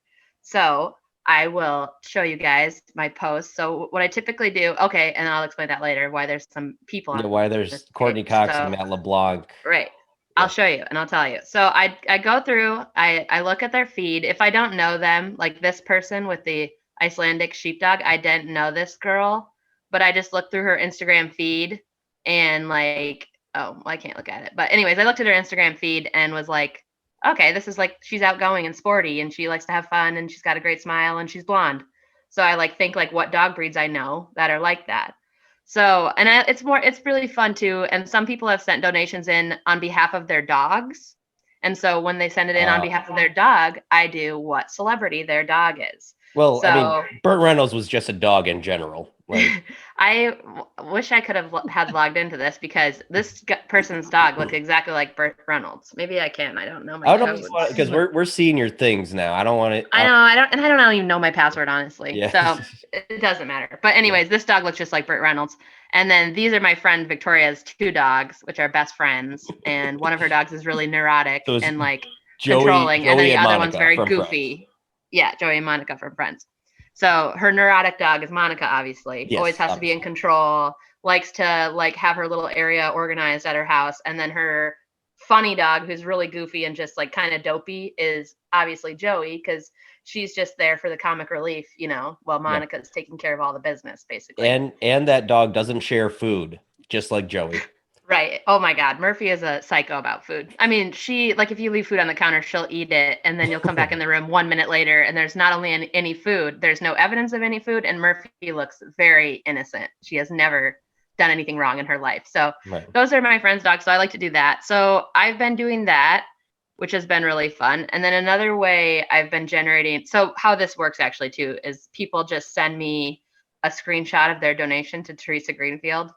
So I will show you guys my posts. So what I typically do, okay, and I'll explain that later, why there's some people on why there's this Courtney page. Cox So, and Matt LeBlanc. right. I'll show you and I'll tell you. So I go through, I look at their feed. If I don't know them, like this person with the Icelandic sheepdog, I didn't know this girl, but I just looked through her Instagram feed and like, oh, well, I can't look at it. But anyways, I looked at her Instagram feed and was like, okay, this is like, she's outgoing and sporty and she likes to have fun and she's got a great smile and she's blonde. So I like think like what dog breeds I know that are like that. So, and it's really fun too. And some people have sent donations in on behalf of their dogs. And so when they send it in on behalf of their dog, I do what celebrity their dog is. Well, So, I mean, Burt Reynolds was just a dog in general. Like, I wish I could have had logged into this because this person's dog looked exactly like Burt Reynolds. Maybe I can. I don't know my codes. Because we're seeing your things now. I don't want it. I know. I don't even know my password, honestly. Yeah. So it doesn't matter. But anyways, this dog looks just like Burt Reynolds. And then these are my friend Victoria's 2 dogs, which are best friends. And one of her dogs is really neurotic and like controlling, and then the other one's very goofy. Friends. Yeah, Joey and Monica from Friends. So her neurotic dog is Monica, obviously. Yes, always has to be in control, likes to like have her little area organized at her house. And then her funny dog, who's really goofy and just like kind of dopey, is obviously Joey, because she's just there for the comic relief, you know, while Monica's taking care of all the business, basically. And that dog doesn't share food, just like Joey. Right. Oh my God. Murphy is a psycho about food. I mean, she, like, if you leave food on the counter, she'll eat it. And then you'll come back in the room 1 minute later and there's not only any food, there's no evidence of any food. And Murphy looks very innocent. She has never done anything wrong in her life. So those are my friend's dogs. So I like to do that. So I've been doing that, which has been really fun. And then another way I've been generating. So how this works actually too, is people just send me a screenshot of their donation to Teresa Greenfield.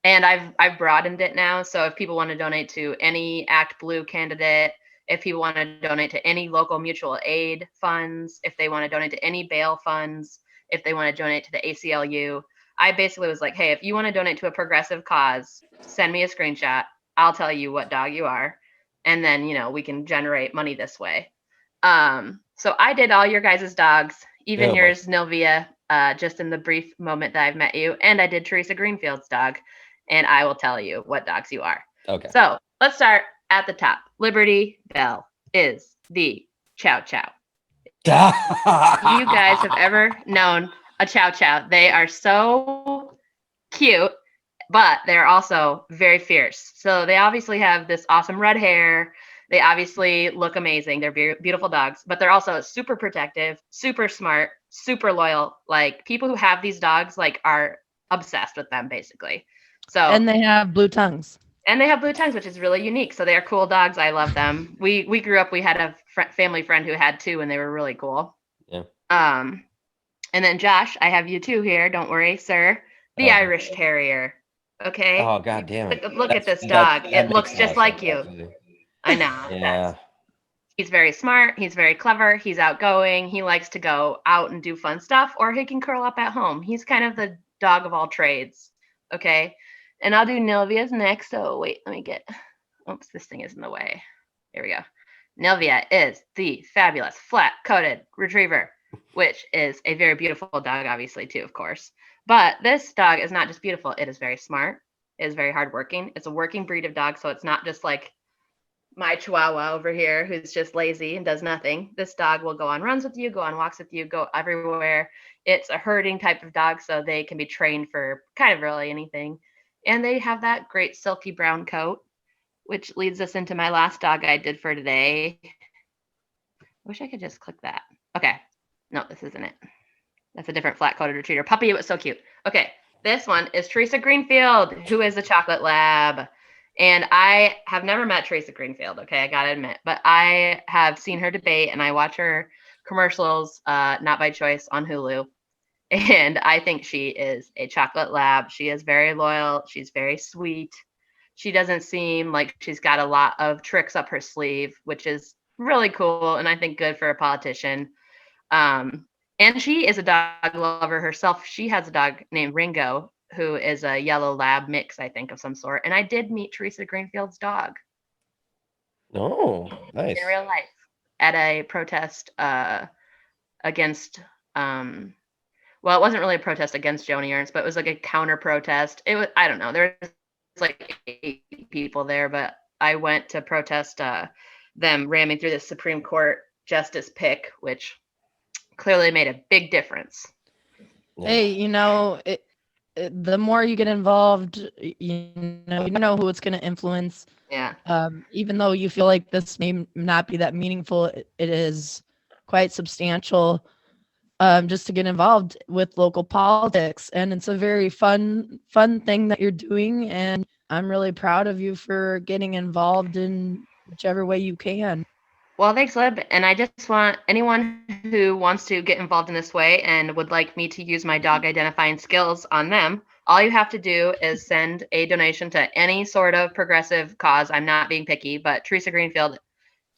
And I've broadened it now. So if people want to donate to any Act Blue candidate, if people want to donate to any local mutual aid funds, if they want to donate to any bail funds, if they want to donate to the ACLU, I basically was like, hey, if you want to donate to a progressive cause, send me a screenshot. I'll tell you what dog you are. And then, you know, we can generate money this way. So I did all your guys' dogs, even yours, Nilvia, just in the brief moment that I've met you. And I did Teresa Greenfield's dog. And I will tell you what dogs you are. Okay. So let's start at the top. Liberty Bell is the Chow Chow. You guys have ever known a Chow Chow? They are so cute, but they're also very fierce. So they obviously have this awesome red hair. They obviously look amazing. They're beautiful dogs, but they're also super protective, super smart, super loyal. Like people who have these dogs like are obsessed with them basically. So and they have blue tongues. And they have blue tongues, which is really unique. So they are cool dogs. I love them. We grew up. We had a family friend who had 2, and they were really cool. Yeah. And then Josh, I have you too here. Don't worry, sir. The Irish Terrier. Okay. Oh God damn it! Look at this dog. It looks just like you. I know. Yeah. He's very smart. He's very clever. He's outgoing. He likes to go out and do fun stuff, or he can curl up at home. He's kind of the dog of all trades. Okay. And I'll do Nilvia's next. So wait, let me get, oops, this thing is in the way. Here we go. Nilvia is the fabulous flat-coated retriever, which is a very beautiful dog, obviously, too, of course. But this dog is not just beautiful. It is very smart. It is very hardworking. It's a working breed of dog, so it's not just like my Chihuahua over here who's just lazy and does nothing. This dog will go on runs with you, go on walks with you, go everywhere. It's a herding type of dog, so they can be trained for kind of really anything. And they have that great silky brown coat, which leads us into my last dog I did for today. I wish I could just click that. Okay. No, this isn't it. That's a different flat-coated retriever. Puppy, it was so cute. Okay. This one is Teresa Greenfield, who is a chocolate lab. And I have never met Teresa Greenfield, okay, I gotta admit. But I have seen her debate, and I watch her commercials, Not by Choice on Hulu. And I think she is a chocolate lab. She is very loyal. She's very sweet. She doesn't seem like she's got a lot of tricks up her sleeve, which is really cool and I think good for a politician. And she is a dog lover herself. She has a dog named Ringo, who is a yellow lab mix, I think, of some sort. And I did meet Teresa Greenfield's dog. Oh, nice. In real life at a protest against, well, it wasn't really a protest against Joni Ernst, but it was like a counter protest. It was, I don't know, there was like 8 people there, but I went to protest them ramming through the Supreme Court justice pick, which clearly made a big difference. Hey, the more you get involved, you know who it's going to influence. Yeah. Even though you feel like this may not be that meaningful, it is quite substantial. Just to get involved with local politics, and it's a very fun thing that you're doing, and I'm really proud of you for getting involved in whichever way you can. Well, thanks, Lib. And I just want anyone who wants to get involved in this way and would like me to use my dog identifying skills on them, all you have to do is send a donation to any sort of progressive cause. I'm not being picky, but Teresa Greenfield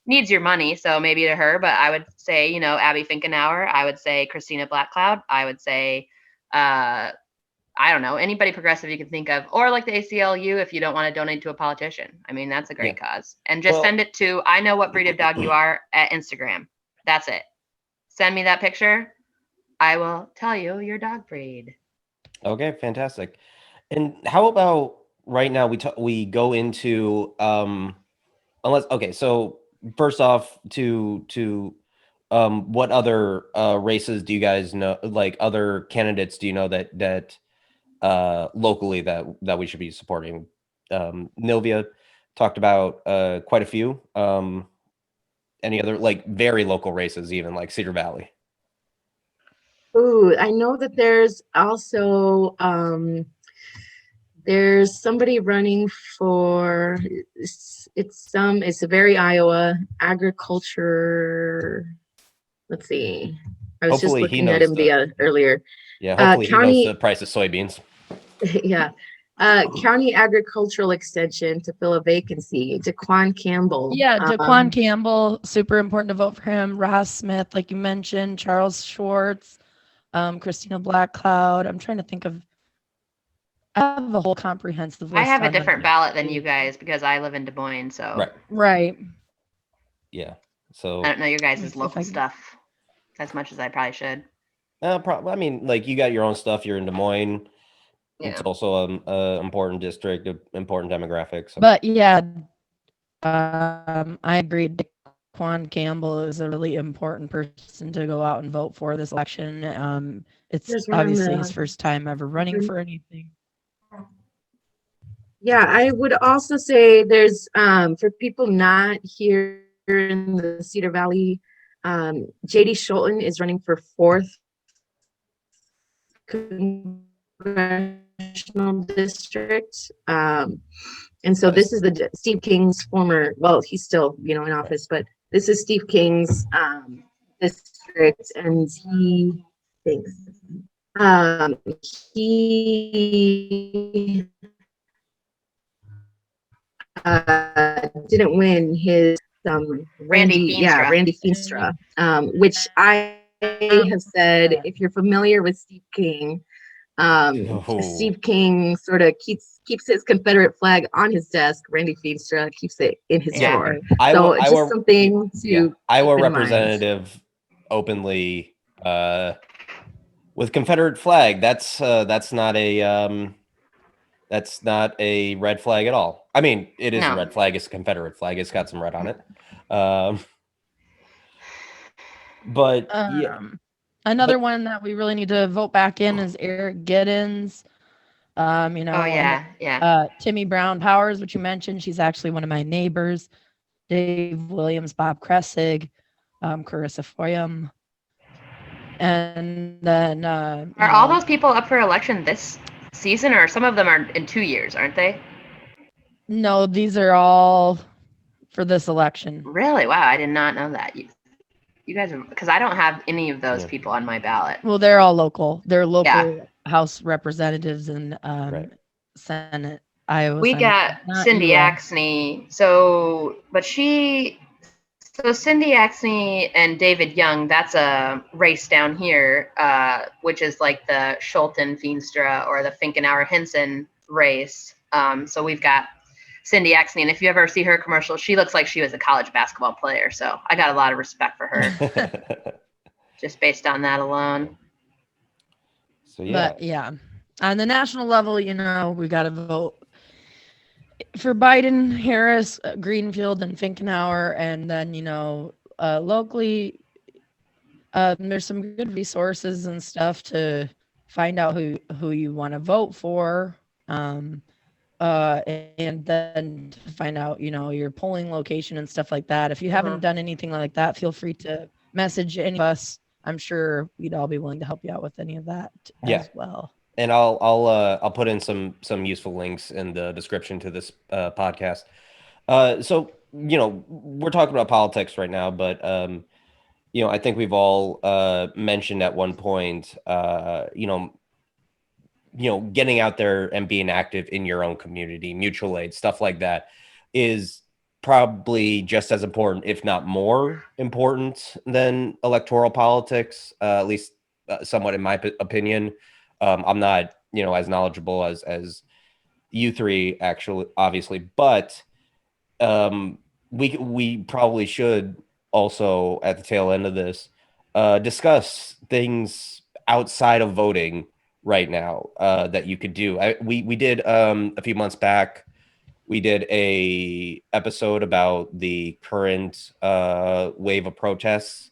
needs your money, so maybe to her, but I would say, Abby Finkenauer, I would say Christina Blackcloud, I would say, I don't know, anybody progressive you can think of, or like the ACLU if you don't want to donate to a politician. I mean, that's a great cause. And just send it to I know what breed of dog you are at Instagram. That's it. Send me that picture. I will tell you your dog breed. Okay, fantastic. And how about right now we go into so first off what other races do you guys know, like other candidates do you know that locally that we should be supporting? Nilvia talked about quite a few. Any other like very local races, even like Cedar Valley? Ooh, I know that there's also there's somebody running for it's a very Iowa agriculture. Let's see. I was Hopefully just looking at him earlier. Yeah, hopefully he knows the price of soybeans. Yeah. County Agricultural Extension to fill a vacancy. Daquan Campbell. Yeah, Daquan Campbell, super important to vote for him. Ross Smith, like you mentioned, Charles Schwartz, Christina Blackcloud. I'm trying to think of. I have a whole comprehensive list. I have a different ballot than you guys because I live in Des Moines, so. Right. Yeah. So I don't know your guys' local stuff as much as I probably should. I mean, like you got your own stuff. You're in Des Moines. Yeah. It's also an important district, important demographic. So. But yeah, I agree. Daquan Campbell is a really important person to go out and vote for this election. It's obviously his first time ever running for anything. Yeah, I would also say there's for people not here in the Cedar Valley, JD Schulten is running for 4th congressional district. And so this is the Steve King's former, well, he's still, in office, but this is Steve King's district, and he thinks he didn't win his Randy Feenstra, which I have said, if you're familiar with Steve King, Steve King sort of keeps his Confederate flag on his desk. Randy Feenstra keeps it in his drawer. So it's just something to Iowa representative openly with Confederate flag. That's not a red flag at all. I mean, it is a red flag. It's a Confederate flag. It's got some red on it. But another one that we really need to vote back in is Eric Giddens. Timmy Brown Powers, which you mentioned, she's actually one of my neighbors. Dave Williams, Bob Kressig, Carissa Foyam. And then are all those people up for election this season, or some of them are in 2 years, aren't they? No, these are all for this election. Really? Wow, I did not know that. You guys, because I don't have any of those people on my ballot. Well, they're all local. They're local House representatives and Senate, Iowa. We Senate, got Cindy Axney. So Cindy Axney and David Young, that's a race down here, which is like the Schulten Veenstra or the Finkenauer Henson race. So we've got Cindy Axney, and if you ever see her commercial, she looks like she was a college basketball player. So I got a lot of respect for her, just based on that alone. So yeah, but yeah, on the national level, we got to vote for Biden, Harris, Greenfield, and Finkenauer, and then locally, there's some good resources and stuff to find out who you want to vote for. And then to find out, your polling location and stuff like that. If you haven't done anything like that, feel free to message any of us. I'm sure we'd all be willing to help you out with any of that as well. And I'll put in some useful links in the description to this podcast. So we're talking about politics right now, but I think we've all mentioned at one point, getting out there and being active in your own community, mutual aid, stuff like that is probably just as important, if not more important than electoral politics, at least somewhat in my opinion. I'm not, as knowledgeable as you three actually, obviously, but we probably should also at the tail end of this discuss things outside of voting right now that you could do. We did a few months back, we did a episode about the current wave of protests,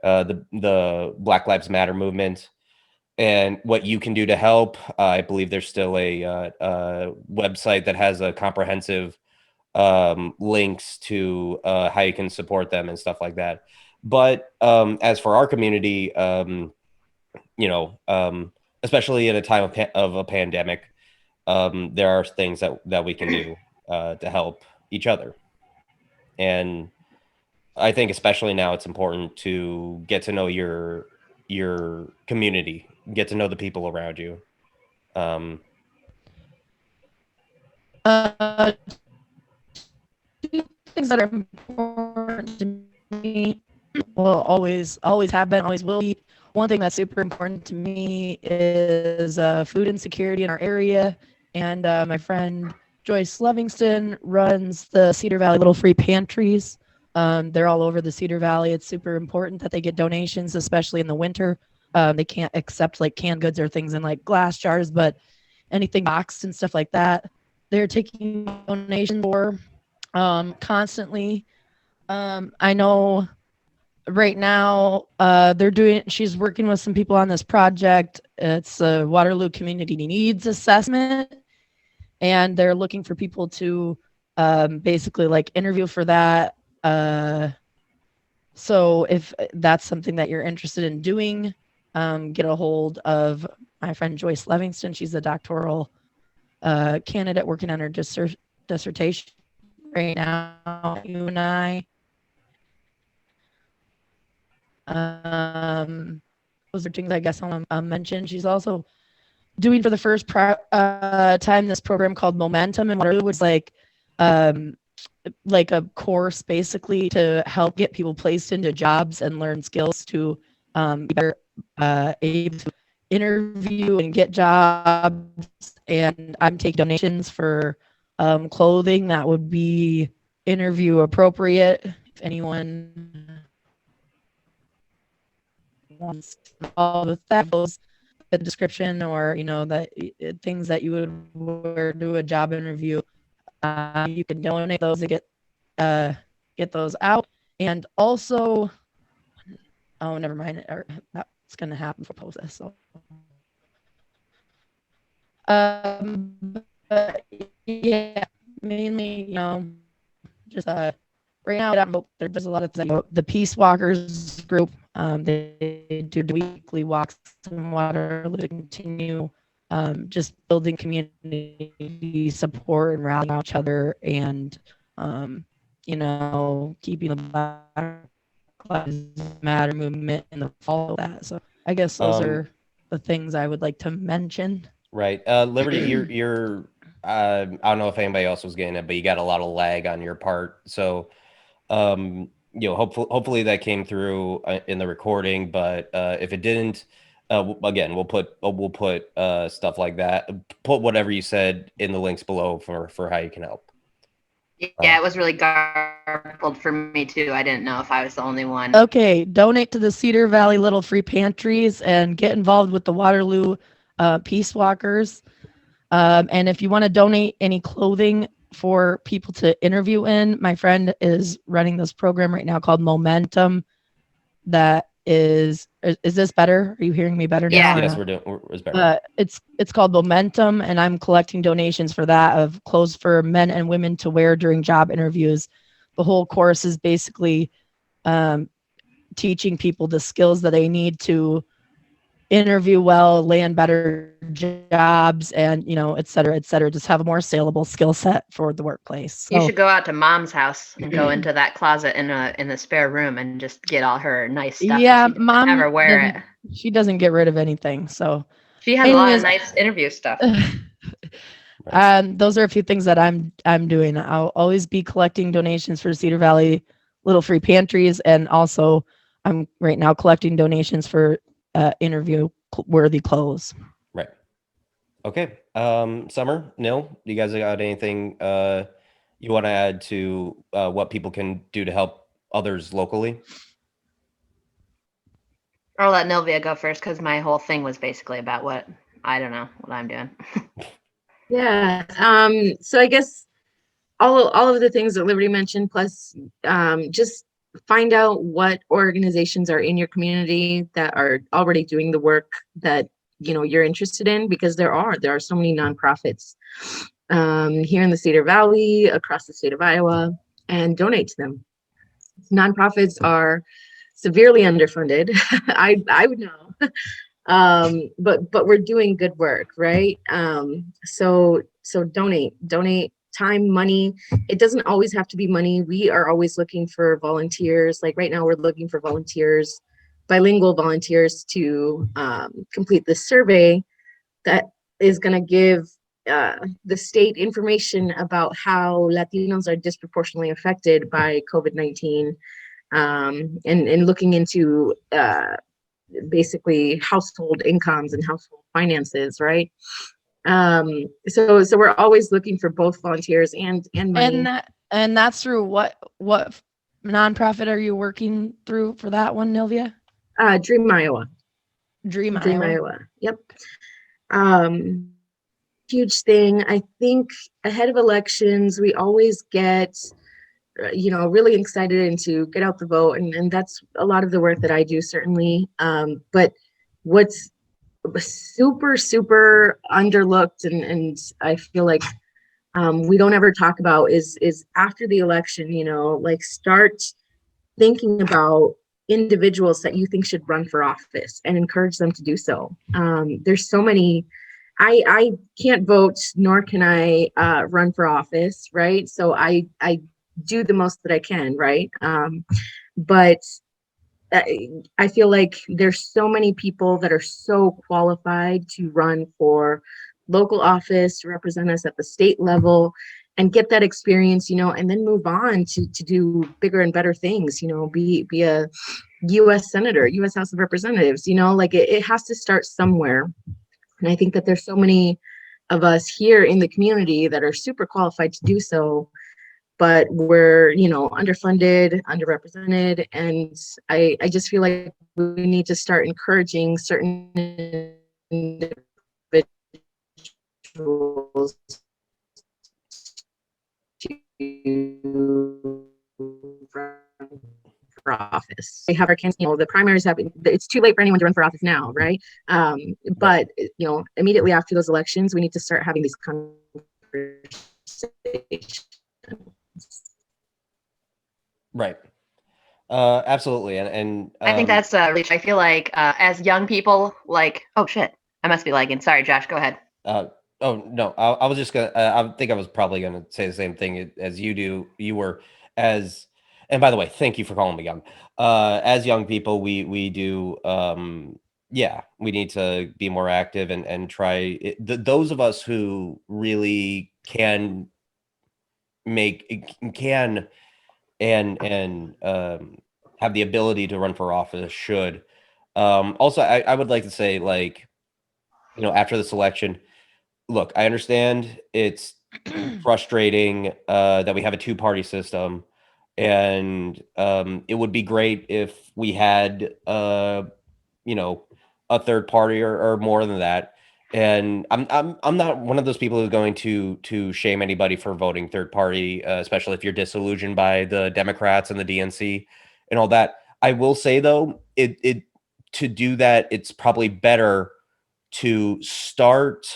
the Black Lives Matter movement, and what you can do to help. I believe there's still a website that has a comprehensive links to how you can support them and stuff like that. But as for our community, especially in a time of a pandemic, there are things that we can do to help each other. And I think especially now it's important to get to know your community, get to know the people around you. Two things that are important to me, well, always have been, always will be. One thing that's super important to me is food insecurity in our area. And my friend Joyce Livingston runs the Cedar Valley Little Free Pantries. They're all over the Cedar Valley. It's super important that they get donations, especially in the winter. They can't accept like canned goods or things in like glass jars, but anything boxed and stuff like that, they're taking donations for constantly. I know right now she's working with some people on this project. It's a Waterloo Community Needs Assessment, and they're looking for people to basically like interview for that. So if that's something that you're interested in doing, get a hold of my friend Joyce Livingston. She's a doctoral candidate working on her dissertation right now. You and I. Those are things I guess I'll mention. She's also doing for the first time this program called Momentum in Waterloo, which is like a course basically to help get people placed into jobs and learn skills to be better able to interview and get jobs. And I'm taking donations for clothing that would be interview appropriate. If anyone wants all the things, the description, or that things that you would wear to a job interview, you can donate those to get those out. And also, oh, never mind, that's going to happen for post this. So, but yeah, mainly, just right now, there's a lot of things. The Peace Walkers group, they do weekly walks in Waterloo to continue just building community support and rallying each other, and keeping the Black Lives Matter movement and the fall of that. So I guess those are the things I would like to mention. Right. Liberty, you're I don't know if anybody else was getting it, but you got a lot of lag on your part. So, hopefully that came through in the recording, but if it didn't, again, we'll put stuff like that. Put whatever you said in the links below for how you can help. Yeah, it was really garbled for me too. I didn't know if I was the only one. Okay, donate to the Cedar Valley Little Free Pantries and get involved with the Waterloo Peace Walkers. And if you want to donate any clothing for people to interview in, my friend is running this program right now called Momentum. That is this better? Are you hearing me better now? Yes, it's better. It's called Momentum, and I'm collecting donations for that of clothes for men and women to wear during job interviews. The whole course is basically teaching people the skills that they need to interview well, land better jobs, and et cetera, just have a more saleable skill set for the workplace. So, you should go out to Mom's house and go into that closet in the spare room and just get all her nice stuff. Yeah, Mom never wear it. She doesn't get rid of anything. So she has a lot of nice interview stuff. Those are a few things that I'm doing. I'll always be collecting donations for Cedar Valley Little Free Pantries, and also I'm right now collecting donations for interview worthy clothes. Right. Okay. Sommer, Nil, you guys got anything you want to add to what people can do to help others locally? I'll let Nilvia go first because my whole thing was basically about what I'm doing. Yeah. So I guess all of the things that Liberty mentioned, plus just find out what organizations are in your community that are already doing the work that you're interested in, because there are so many nonprofits here in the Cedar Valley, across the state of Iowa, and donate to them. Nonprofits are severely underfunded. I would know, but we're doing good work, right? So donate time, money. It doesn't always have to be money. We are always looking for volunteers. Like right now, we're looking for volunteers, bilingual volunteers, to complete this survey that is going to give the state information about how Latinos are disproportionately affected by COVID-19, and looking into basically household incomes and household finances, right? So we're always looking for both volunteers and money. And that's through what nonprofit are you working through for that one, Nilvia? Dream Iowa. Dream Iowa. Yep. Huge thing. I think ahead of elections, we always get really excited and to get out the vote, and that's a lot of the work that I do, certainly. But what's super underlooked, and I feel like we don't ever talk about is after the election, start thinking about individuals that you think should run for office and encourage them to do so. There's so many. I can't vote, nor can I run for office, right? So I do the most that I can, right? But I feel like there's so many people that are so qualified to run for local office, to represent us at the state level, and get that experience, and then move on to do bigger and better things, be a U.S. Senator, U.S. House of Representatives, it has to start somewhere. And I think that there's so many of us here in the community that are super qualified to do so, but we're, underfunded, underrepresented. And I just feel like we need to start encouraging certain individuals to run for office. We have our campaign, the primaries happen. It's too late for anyone to run for office now, right? But immediately after those elections, we need to start having these conversations. Right. Absolutely. And I think that's reach. I feel like as young people, oh shit, I must be lagging. Sorry, Josh, go ahead. Oh no, I was just gonna. I think I was probably gonna say the same thing as you do. You were as. And by the way, thank you for calling me young. as young people, we do, yeah, we need to be more active and try those of us who really can can and have the ability to run for office should. Also, I would like to say, like, after this election, look, I understand it's frustrating that we have a two-party system, and it would be great if we had a third party or more than that. And I'm not one of those people who's going to shame anybody for voting third party, especially if you're disillusioned by the Democrats and the DNC and all that. I will say though, it to do that, it's probably better to start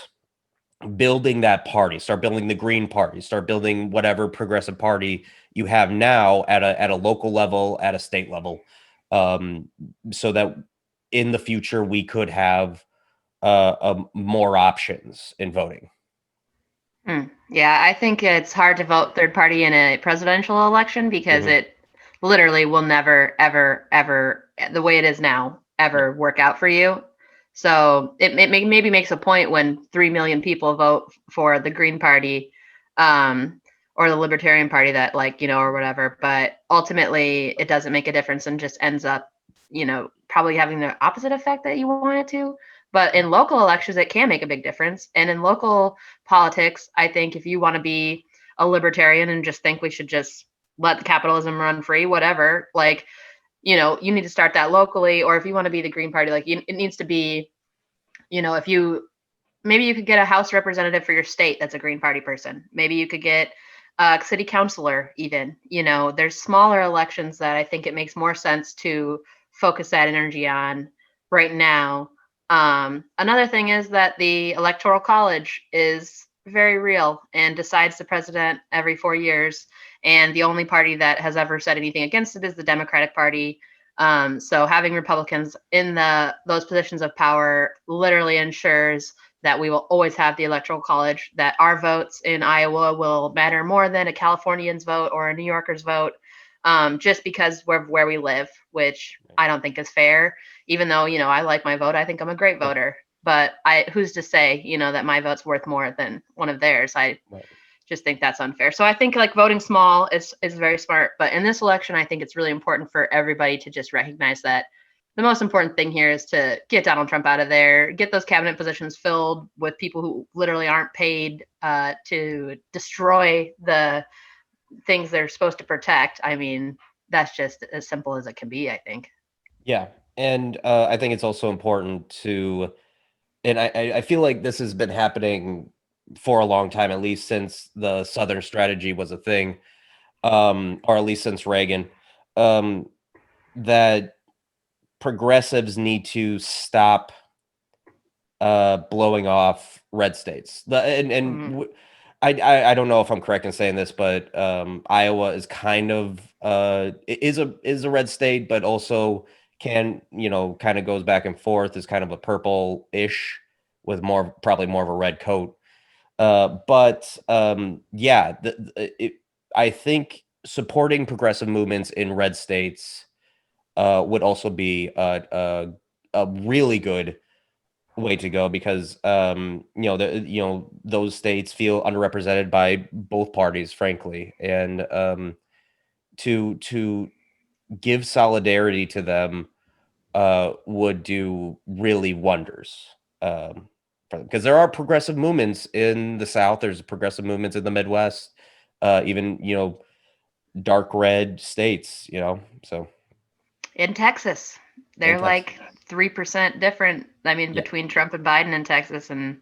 building that party, start building the Green Party, start building whatever progressive party you have now at a local level, at a state level, so that in the future we could have more options in voting. Yeah, I think it's hard to vote third party in a presidential election because it literally will never, ever, ever, the way it is now, ever work out for you. So it maybe makes a point when 3 million people vote for the Green Party or the Libertarian Party that or whatever. But ultimately, it doesn't make a difference and just ends up, probably having the opposite effect that you want it to. But in local elections, it can make a big difference. And in local politics, I think if you want to be a libertarian and just think we should just let the capitalism run free, whatever, you need to start that locally. Or if you want to be the Green Party, it needs to be, if maybe you could get a House representative for your state that's a Green Party person. Maybe you could get a city councilor even. There's smaller elections that I think it makes more sense to focus that energy on right now. Another thing is that the Electoral College is very real and decides the president every 4 years. And the only party that has ever said anything against it is the Democratic Party. So having Republicans in those positions of power literally ensures that we will always have the Electoral College, that our votes in Iowa will matter more than a Californian's vote or a New Yorker's vote, just because we're where we live, which I don't think is fair. Even though, I like my vote, I think I'm a great voter. But who's to say, that my vote's worth more than one of theirs? I just think that's unfair. So I think voting small is very smart. But in this election, I think it's really important for everybody to just recognize that the most important thing here is to get Donald Trump out of there, get those cabinet positions filled with people who literally aren't paid to destroy the things they're supposed to protect. I mean, that's just as simple as it can be, I think. Yeah. And I think it's also important to, and I feel like this has been happening for a long time, at least since the Southern strategy was a thing, or at least since Reagan, that progressives need to stop blowing off red states. I don't know if I'm correct in saying this, but Iowa is kind of is a red state, but also kind of goes back and forth, is kind of a purple-ish with probably more of a red coat. But yeah, I think supporting progressive movements in red states would also be a really good way to go, because those states feel underrepresented by both parties, frankly, and to give solidarity to them would do really wonders for them, because there are progressive movements in the South, there's progressive movements in the Midwest, even dark red states, so in Texas they're like 3% different. I mean, between Trump and Biden in Texas, and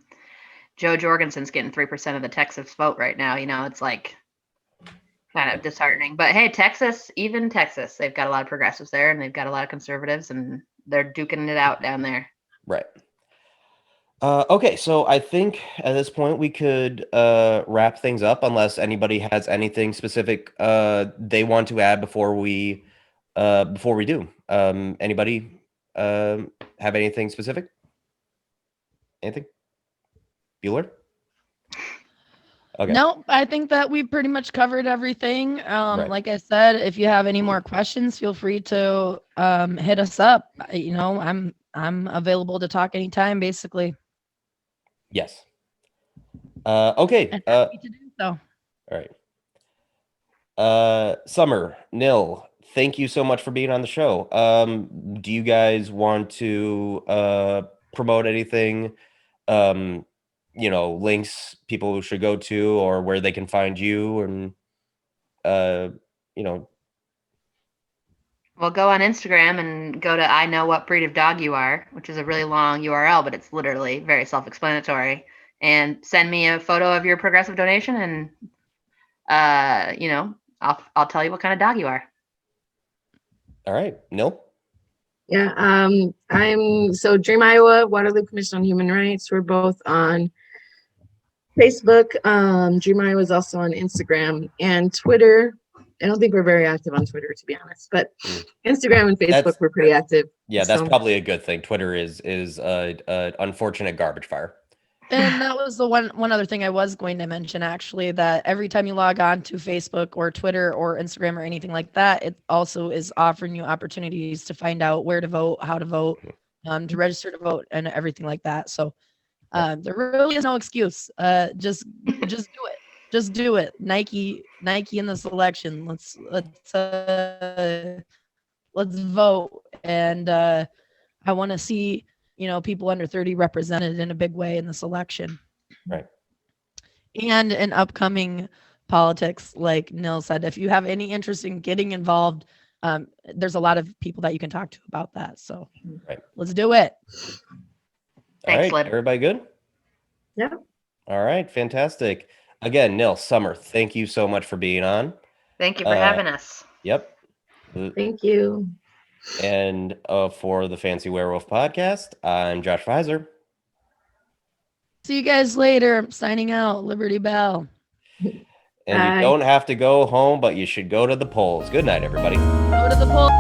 Joe Jorgensen's getting 3% of the Texas vote right now. It's kind of disheartening. But hey, even Texas, they've got a lot of progressives there, and they've got a lot of conservatives, and they're duking it out down there. Right. Okay, so I think at this point we could wrap things up, unless anybody has anything specific they want to add before we do. Anybody have anything specific? Anything? Bueller? Okay. No, I think that we pretty much covered everything. Right. Like I said, if you have any more questions, feel free to hit us up. I'm available to talk anytime, basically. Yes. Okay. And happy to do so. All right. Sommer, Nil, thank you so much for being on the show. Do you guys want to promote anything? Links people should go to, or where they can find you, and Well, go on Instagram and go to I know what breed of dog you are, which is a really long URL, but it's literally very self-explanatory. And send me a photo of your progressive donation, and I'll tell you what kind of dog you are. All right, Nil. Yeah, I'm Dream Iowa, Waterloo Commission on Human Rights. We're both on Facebook. Dream Iowa is also on Instagram and Twitter. I don't think we're very active on Twitter, to be honest, but Instagram and Facebook, we're pretty active. Yeah, that's probably a good thing. Twitter is a unfortunate garbage fire. And that was the one other thing I was going to mention, actually, that every time you log on to Facebook or Twitter or Instagram or anything like that, it also is offering you opportunities to find out where to vote, how to vote, to register to vote, and everything like that. So there really is no excuse. Just do it. Just do it. Nike in this election. Let's vote. And I want to see people under 30 represented in a big way in this election. Right. And in upcoming politics, like Nil said, if you have any interest in getting involved, there's a lot of people that you can talk to about that. So let's do it. Thanks, all right, everybody good? Yeah. All right, fantastic. Again, Nil, Sommer, thank you so much for being on. Thank you for having us. Yep. Thank you. And for the Fancy Werewolf podcast, I'm Josh Weiser. See you guys later. I'm signing out. Liberty Bell. And you don't have to go home, but you should go to the polls. Good night, everybody. Go to the polls.